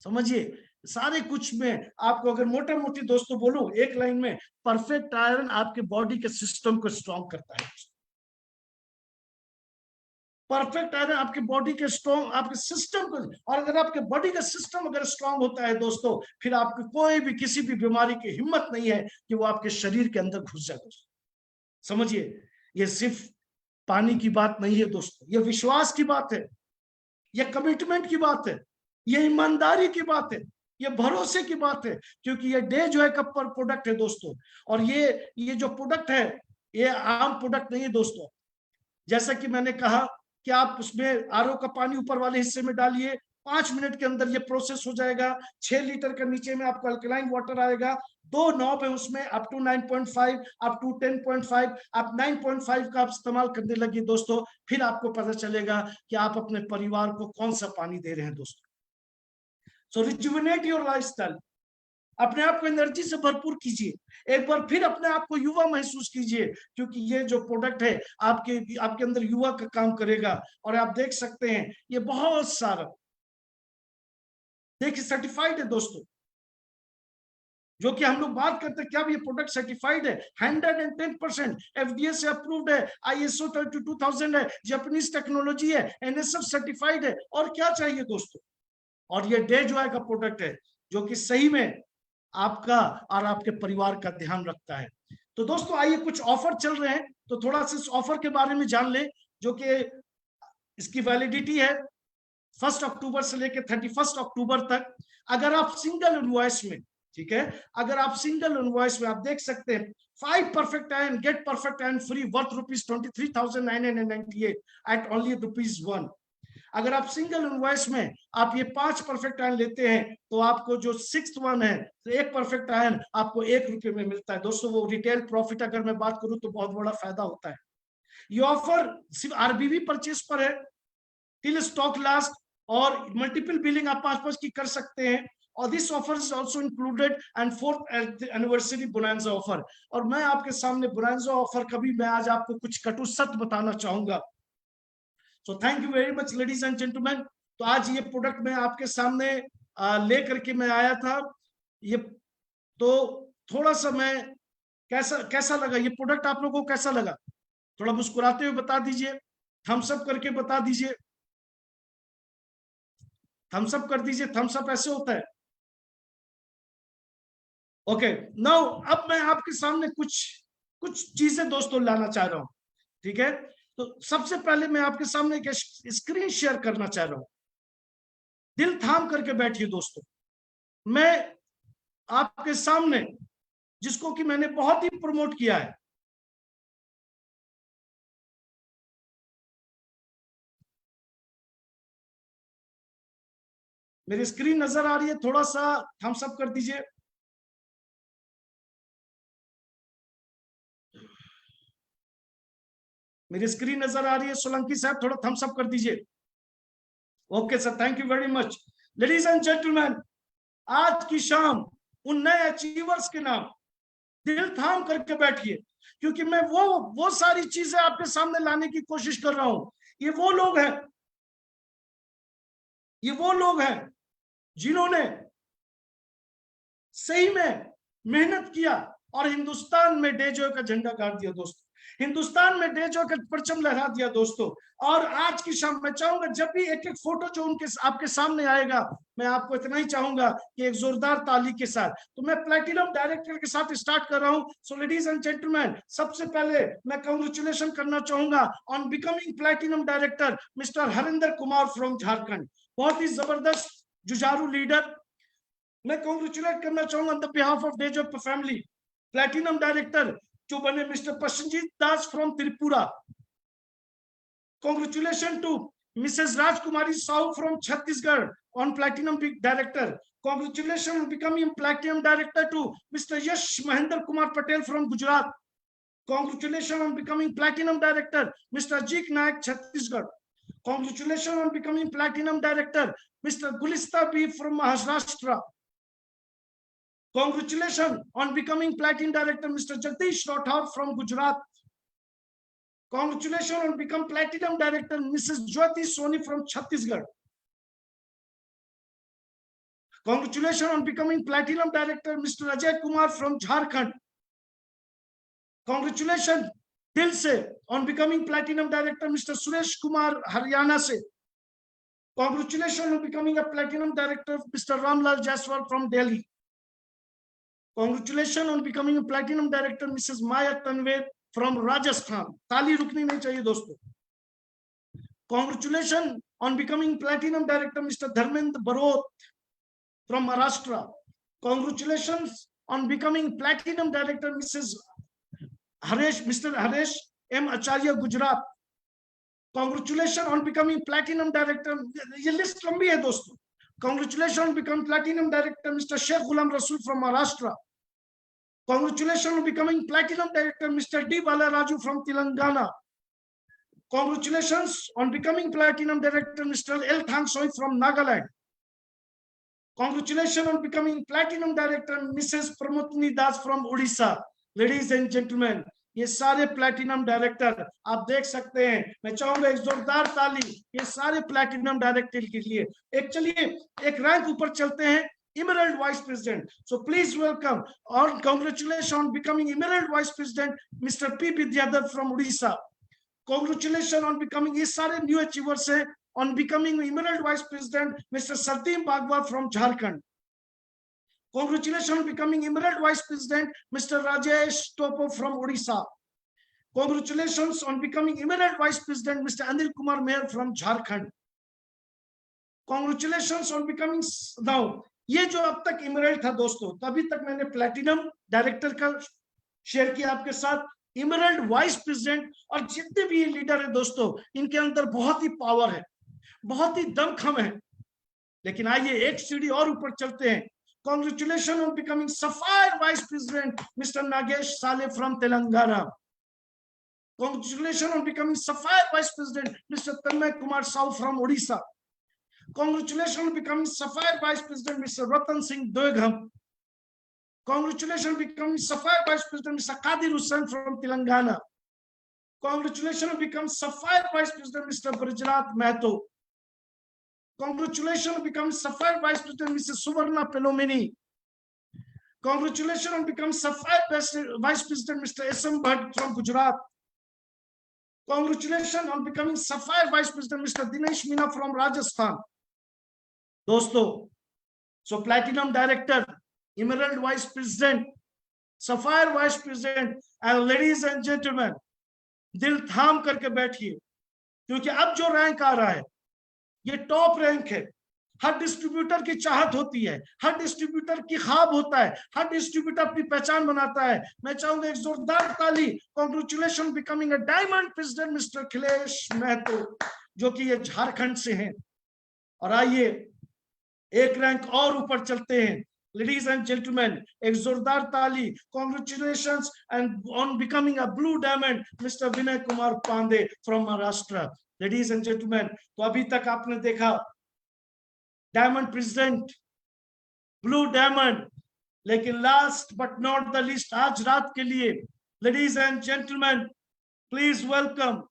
समझिए सारे कुछ में आपको अगर मोटा मोटी दोस्तों बोलूं एक लाइन में, परफेक्ट आयरन आपके बॉडी के सिस्टम को स्ट्रॉन्ग करता है। परफेक्ट आयरन आपके बॉडी के स्ट्रॉन्ग, आपके सिस्टम को, और अगर आपके बॉडी का सिस्टम अगर स्ट्रॉन्ग होता है दोस्तों, फिर आपकी कोई भी किसी भी बीमारी की हिम्मत नहीं है कि वो आपके शरीर के अंदर घुस जाए दोस्तों। समझिए, ये सिर्फ पानी की बात नहीं है दोस्तों, ये विश्वास की बात है, ये कमिटमेंट की बात है, ये ईमानदारी की बात है, ये भरोसे की बात है। क्योंकि ये डे जो है कप पर प्रोडक्ट है दोस्तों, और ये जो प्रोडक्ट है ये आम प्रोडक्ट नहीं है दोस्तों। जैसा कि मैंने कहा कि आप उसमें आरओ का पानी ऊपर वाले हिस्से में डालिए, 5 मिनट के अंदर ये प्रोसेस हो जाएगा। 6 लीटर का नीचे में आपको अल्कलाइन वाटर आएगा, 2 नॉब है उसमें, अप टू 9.5, अप टू 10.5, आप 9.5 का आप इस्तेमाल करने लगिए दोस्तों, फिर आपको पता चलेगा कि आप अपने परिवार को कौन सा पानी दे रहे हैं दोस्तों। सो रिजुविनेट योर लाइफस्टाइल, अपने आप को एनर्जी से भरपूर कीजिए, एक बार फिर अपने आप को युवा महसूस कीजिए, क्योंकि ये जो प्रोडक्ट है आपके आपके अंदर युवा का काम करेगा। और आप देख सकते हैं ये बहुत सारा देखिए सर्टिफाइड है दोस्तों, जो कि हम लोग बात करते हैं क्या ये प्रोडक्ट सर्टिफाइड है, 110% एफडीए से अप्रूव्ड है, आईएसओ 32000 है, जापानीज टेक्नोलॉजी है, एनएसएफ सर्टिफाइड है, और क्या चाहिए दोस्तों। और ये डे जॉय का प्रोडक्ट है जो कि सही में आपका और आपके परिवार का ध्यान रखता है। तो दोस्तों आइए, कुछ ऑफर चल रहे हैं तो थोड़ा सा इस ऑफर के बारे में जान लें, जो कि इसकी वैलिडिटी है 1 अक्टूबर से लेकर 31 अक्टूबर तक। अगर आप सिंगल इनवॉइस में, ठीक है, अगर आप सिंगल इनवॉइस में आप देख सकते हैं 5 perfect ion get perfect ion free worth ₹23,998 at only ₹1। अगर आप सिंगल इनवॉइस में आप ये 5 परफेक्ट आयन लेते हैं तो आपको जो 6th वन है, तो एक परफेक्ट आयन आपको ₹1 में मिलता है दोस्तों। वो रिटेल प्रॉफिट अगर मैं बात करूं तो बहुत बड़ा फायदा होता है। ये ऑफर सिर्फ आरबीवी परचेज पर है टिल स्टॉक लास्ट, और मल्टीपल बिलिंग आप 5-5 की कर सकते हैं। और this offer is also included and 4th anniversary bonanza offer. और मैं आपके सामने बोनांजा ऑफर का भी मैं आज आपको कुछ कटु सत्य बताना चाहूंगा। So thank you very much ladies and gentleman. तो आज ये प्रोडक्ट मैं आपके सामने लेकर के मैं आया था। ये तो थोड़ा सा मैं कैसा कैसा लगा ये प्रोडक्ट, आप लोगों को कैसा लगा? थोड़ा मुस्कुराते हुए बता दीजिए, थम्स अप करके बता दीजिए, थम्स अप कर दीजिए, थम्स अप ऐसे होता है। ओके, नाउ अब मैं आपके सामने कुछ कुछ चीजें दोस्तों लाना चाह रहा हूं, ठीक है। तो सबसे पहले मैं आपके सामने एक स्क्रीन शेयर करना चाह रहा हूं। दिल थाम करके बैठिए दोस्तों। मैं आपके सामने, जिसको कि मैंने बहुत ही प्रमोट किया है, मेरी स्क्रीन नजर आ रही है, थोड़ा सा थम्स अप कर दीजिए। मेरी स्क्रीन नजर आ रही है सोलंकी साहब, थोड़ा थम्स अप कर दीजिए। Okay sir, thank you very much. Ladies and gentleman, आज की शाम उन नए अचीवर्स के नाम दिल थाम करके बैठिए, क्योंकि मैं वो सारी चीजें आपके सामने लाने की कोशिश कर रहा हूं। ये वो लोग हैं ये वो लोग हैं जिन्होंने सही में मेहनत किया और हिंदुस्तान में डेजो का झंडा गाड़ दिया दोस्तों, हिंदुस्तान में डेजो का परचम लहरा दिया दोस्तों। और आज की शाम मैं चाहूंगा जब भी एक एक फोटो जो उनके आपके सामने आएगा, मैं आपको इतना ही चाहूंगा कि एक जोरदार ताली के साथ, तो मैं प्लैटिनम डायरेक्टर के साथ स्टार्ट कर रहा हूं। सो लेडीज एंड जेंटलमैन, सबसे पहले मैं कांग्रेचुलेशन करना चाहूंगा on becoming platinum director mister Harinder Kumar from Jharkhand. बहुत ही जबरदस्त जुझारू लीडर, मैं कांग्रेचुलेट करना चाहूंगा on the behalf of Dejoy family. Platinum director जो बने mister Prasenjit Das from Tripura. Congratulations to Mrs. Rajkumari Sahu from Chhattisgarh on Platinum Director. Congratulations on becoming Platinum Director to Mr. Yash Mahendra Kumar Patel from Gujarat. Congratulations on becoming Platinum Director, Mr. Ajit Naik, Chhattisgarh. Congratulations on becoming Platinum Director, Mr. Gulista B from Maharashtra. Congratulations on becoming Platinum Director, Mr. Jagdish Rathore from Gujarat. Congratulations on become Platinum Director, Mrs. Jyoti Soni from Chhattisgarh. Congratulations on becoming Platinum Director, Mr. Ajay Kumar from Jharkhand. Congratulations दिल से on becoming Platinum Director, Mr. Suresh Kumar Haryana से. Congratulations on becoming a Platinum Director, Mr. Ramlal Jaiswal from Delhi. Congratulations on becoming a Platinum Director, Mrs. Maya Tanvir from Rajasthan. ताली रुकनी नहीं चाहिए दोस्तों. Congratulations on becoming Platinum Director, Mr. Dharmendra Barot from Maharashtra. Congratulations on becoming Platinum Director, Mr. Haresh M. Acharya, Gujarat. Congratulations on becoming Platinum Director. ये list लंबी है दोस्तों. Congratulations on becoming Platinum Director, Mr. Sheikh Ghulam Rasul from Maharashtra. Congratulations on becoming Platinum Director, Mr. D. Balaraju from Telangana. Congratulations on becoming Platinum Director, Mr. L. Thangsoi from Nagaland. Congratulations on becoming Platinum Director, Mrs. Pramotni Das from Odisha. Ladies and gentlemen, ये सारे platinum director आप देख सकते हैं. मैं चाहूंगा एक जोरदार ताली ये सारे प्लैटिनम डायरेक्टर के लिए. एक चलिए एक रैंक ऊपर चलते हैं, Emerald Vice President. So please welcome or congratulations on becoming Emerald Vice President, Mr. P. Vidyadhar from Odisha. Congratulations on becoming ये सारे new achievers हैं. On becoming Emerald Vice President, Mr. Sardim Bagwal from Jharkhand. Congratulations on becoming Emerald Vice President, Mr. Rajesh Topo from Odisha. Congratulations on becoming Emerald Vice President, Mr. Anil Kumar Meher from Jharkhand. Congratulations on becoming now. ये जो अब तक emerald था दोस्तों, तभी तक मैंने platinum director का शेयर किया आपके साथ. इमरल्ड वाइस प्रेसिडेंट और जितने भी ये लीडर है दोस्तों, इनके अंदर बहुत ही पावर है, बहुत ही दमखम है. लेकिन आइए एक सीढ़ी और ऊपर चलते हैं. Congratulations on becoming Sapphire Vice President, Mr. Nagesh Saleh from Telangana. Congratulations on becoming Sapphire Vice President, Mr. Tanmay Kumar Sahu from Odisha. Congratulations on becoming Sapphire Vice President, Mr. Ratan Singh Doigham. Congratulations on becoming Sapphire Vice President, Mr. Qadir Hussain from Telangana. Congratulations on becoming Sapphire Vice President, Mr. Brajrat Mahto. Congratulations on becoming Sapphire Vice President, Mrs. Suvarna Pelomini. Congratulations on becoming Sapphire Vice President, Mr. S.M. Bhatt from Gujarat. Congratulations on becoming Sapphire Vice President, Mr. Dinesh Meena from Rajasthan. दोस्तों, so Platinum Director, Emerald Vice President, Sapphire Vice President, and ladies and gentlemen, दिल थाम करके बैठिए, क्योंकि अब जो rank आ रहा है ये टॉप रैंक है. हर डिस्ट्रीब्यूटर की चाहत होती है, हर डिस्ट्रीब्यूटर की ख्वाब होता है, हर डिस्ट्रीब्यूटर अपनी पहचान बनाता है. मैं चाहूंगा एक जोरदार ताली. Congratulation becoming a diamond president mister Akhilesh Mahato, जो कि ये झारखंड से हैं. और आइए एक रैंक और ऊपर चलते हैं. Ladies and gentlemen, एक जोरदार ताली. Congratulations and on becoming a blue diamond, Mr. Vinay Kumar Pandey from Maharashtra. Ladies and gentlemen, तो अभी तक आपने देखा डायमंड प्रेसिडेंट, ब्लू डायमंड, लेकिन last but not the least आज रात के लिए, ladies and gentleman, please welcome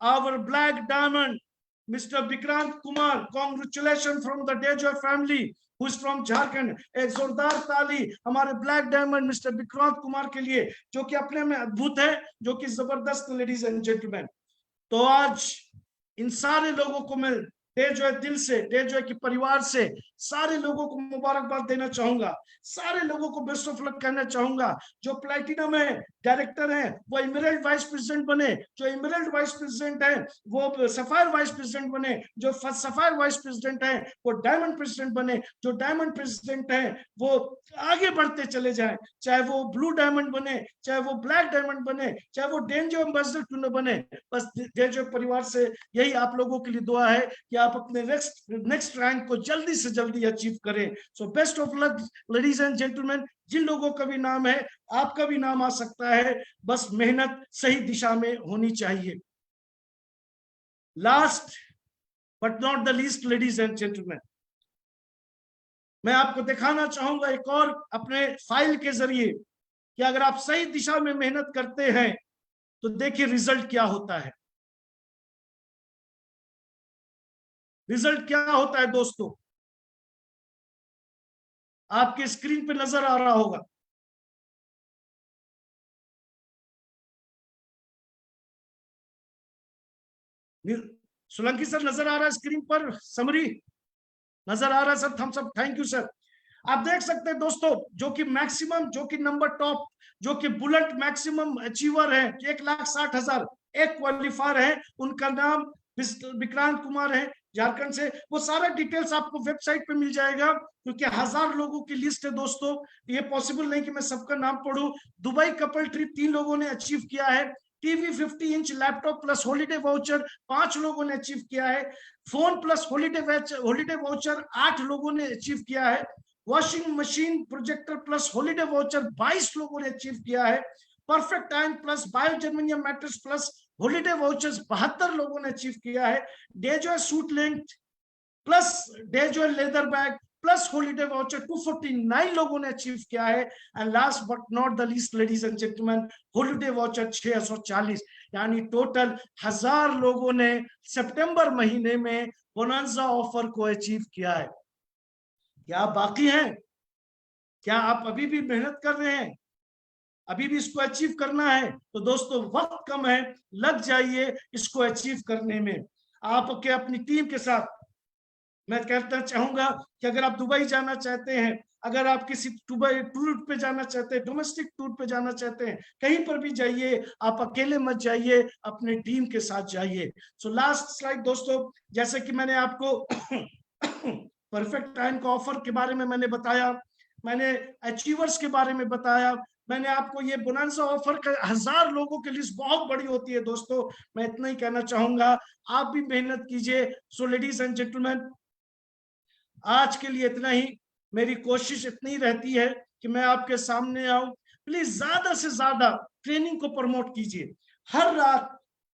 our black diamond Mr. Vikrant Kumar, congratulations from the Dejoy family, who is from Jharkhand. एक जोरदार ताली हमारे black diamond mister Vikrant Kumar के लिए, जो कि अपने में अद्भुत है, जो कि जबरदस्त, लेडीज एंड जेंटलमैन। तो आज इन सारे लोगों को मैं डेजॉय दिल से, डेजॉय के परिवार से सारे लोगों को मुबारकबाद देना चाहूंगा, सारे लोगों को बेस्ट ऑफ लक कहना चाहूंगा। जो प्लैटिनम है डायरेक्टर है वो एमरल्ड वाइस प्रेसिडेंट बने, जो एमरल्ड वाइस प्रेसिडेंट है वो सफायर वाइस प्रेसिडेंट बने, जो सफायर वाइस प्रेसिडेंट है वो डायमंड प्रेसिडेंट बने, जो डायमंड प्रेसिडेंट है वो आगे बढ़ते चले जाएं, चाहे वो ब्लू डायमंड बने, चाहे वो ब्लैक डायमंड बने, चाहे वो डेंजो एम्बेसडर क्यों न बने। बस डेजॉय परिवार से यही आप लोगों के लिए दुआ है कि आप अपने नेक्स्ट रैंक को जल्दी से जल्दी अचीव करें। So best of luck ladies and gentleman. जिन लोगों का भी नाम है, आपका भी नाम आ सकता है, बस मेहनत सही दिशा में होनी चाहिए। Last but not the least ladies and gentleman, मैं आपको दिखाना चाहूंगा एक और अपने फाइल के जरिए कि अगर आप सही दिशा में मेहनत करते हैं तो देखिए रिजल्ट क्या होता है। रिजल्ट क्या होता है दोस्तों, आपके स्क्रीन पे नजर आ रहा होगा। सोलंकी सर नजर आ रहा है स्क्रीन पर, समरी नजर आ रहा है sir, thumbs up, thank you sir. आप देख सकते हैं दोस्तों, जो कि मैक्सिमम, जो कि नंबर टॉप, जो कि बुलेट मैक्सिमम अचीवर है, 1,60,000 एक क्वालिफायर है, उनका नाम विक्रांत कुमार है, झारखंड से। वो सारा डिटेल्स आपको वेबसाइट पे मिल जाएगा, क्योंकि 1000 लोगों की लिस्ट है दोस्तों, ये पॉसिबल नहीं कि मैं सबका नाम पढ़ूं। दुबई कपल ट्रिप 3 लोगों ने अचीव किया है, TV 50 inch laptop plus holiday voucher 5 लोगों ने अचीव किया है, फोन प्लस हॉलीडे वाउचर 8 लोगों ने अचीव किया है, washing machine projector plus holiday voucher 22 लोगों ने अचीव किया है, perfect time plus biogermanium mattress plus holiday vouchers 72 लोगों ने अचीव किया है, Dejoy suit length plus Dejoy leather bag plus holiday voucher 249 लोगों ने अचीव किया है। And last but not the least ladies and gentleman, holiday voucher 640, यानी टोटल 1000 लोगों ने सितंबर महीने में बोनांजा ऑफर को अचीव किया है। क्या आप बाकी हैं? क्या आप अभी भी मेहनत कर रहे हैं? अभी भी इसको अचीव करना है? तो दोस्तों वक्त कम है, लग जाइए इसको अचीव करने में। आपके अपनी टीम के साथ मैं कहना चाहूंगा कि अगर आप दुबई जाना चाहते हैं, अगर आप किसी दुबई टूर पे जाना चाहते हैं, डोमेस्टिक टूर पे जाना चाहते हैं, कहीं पर भी जाइए, आप अकेले मत जाइए, अपने टीम के साथ जाइए। सो लास्ट स्लाइड दोस्तों, जैसे कि मैंने आपको परफेक्ट टाइम का ऑफर के बारे में मैंने बताया, मैंने अचीवर्स के बारे में बताया, मैंने आपको ये बोनांजा ऑफर का 1000 लोगों की लिस्ट बहुत बड़ी होती है दोस्तों। मैं इतना ही कहना चाहूंगा, आप भी मेहनत कीजिए। सो लेडीज एंड जेंटलमैन, आज के लिए इतना ही। मेरी कोशिश इतनी रहती है कि मैं आपके सामने आऊं। प्लीज ज्यादा से ज्यादा ट्रेनिंग को प्रमोट कीजिए। हर रात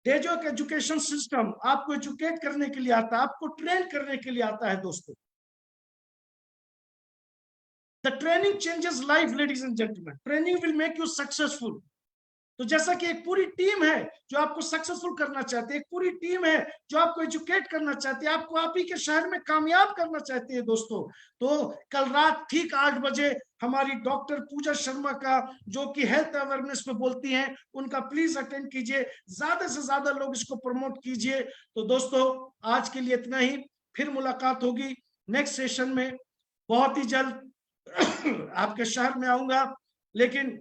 डेजॉय का एजुकेशन सिस्टम आपको एजुकेट करने के लिए आता है, आपको ट्रेन करने के लिए आता है दोस्तों। The training changes life ladies and gentleman, training will make you successful. तो जैसा कि एक पूरी टीम है जो आपको सक्सेसफुल करना चाहती है, एक पूरी टीम है जो आपको एजुकेट करना चाहती है, आपको आप ही के शहर में कामयाब करना चाहती है दोस्तों। तो कल रात ठीक 8 बजे हमारी डॉक्टर पूजा शर्मा का, जो कि हेल्थ अवेयरनेस पे बोलती हैं, उनका प्लीज अटेंड कीजिए, ज्यादा से ज्यादा लोग इसको प्रमोट कीजिए। तो दोस्तों आज के लिए इतना ही, फिर मुलाकात होगी नेक्स्ट सेशन में, बहुत ही जल्द आपके शहर में आऊंगा, लेकिन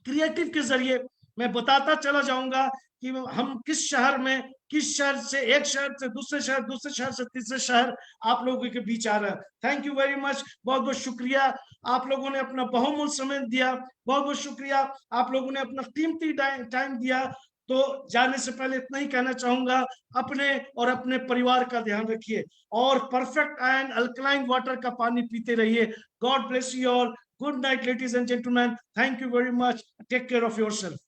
क्रिएटिव के जरिए मैं बताता चला जाऊंगा कि हम किस शहर में, किस शहर से, एक शहर से दूसरे शहर, दूसरे शहर से तीसरे शहर आप लोगों के बीच आ रहा है। थैंक यू वेरी मच, बहुत बहुत शुक्रिया। आप लोगों ने अपना बहुमूल्य समय दिया, बहुत बहुत शुक्रिया। आप लोगों ने अपना कीमती टाइम दिया। तो जाने से पहले इतना ही कहना चाहूंगा, अपने और अपने परिवार का ध्यान रखिए, और परफेक्ट एंड अल्कलाइन वाटर का पानी पीते रहिए। God bless you all. Good night, ladies and gentlemen. Thank you very much. Take care of yourself.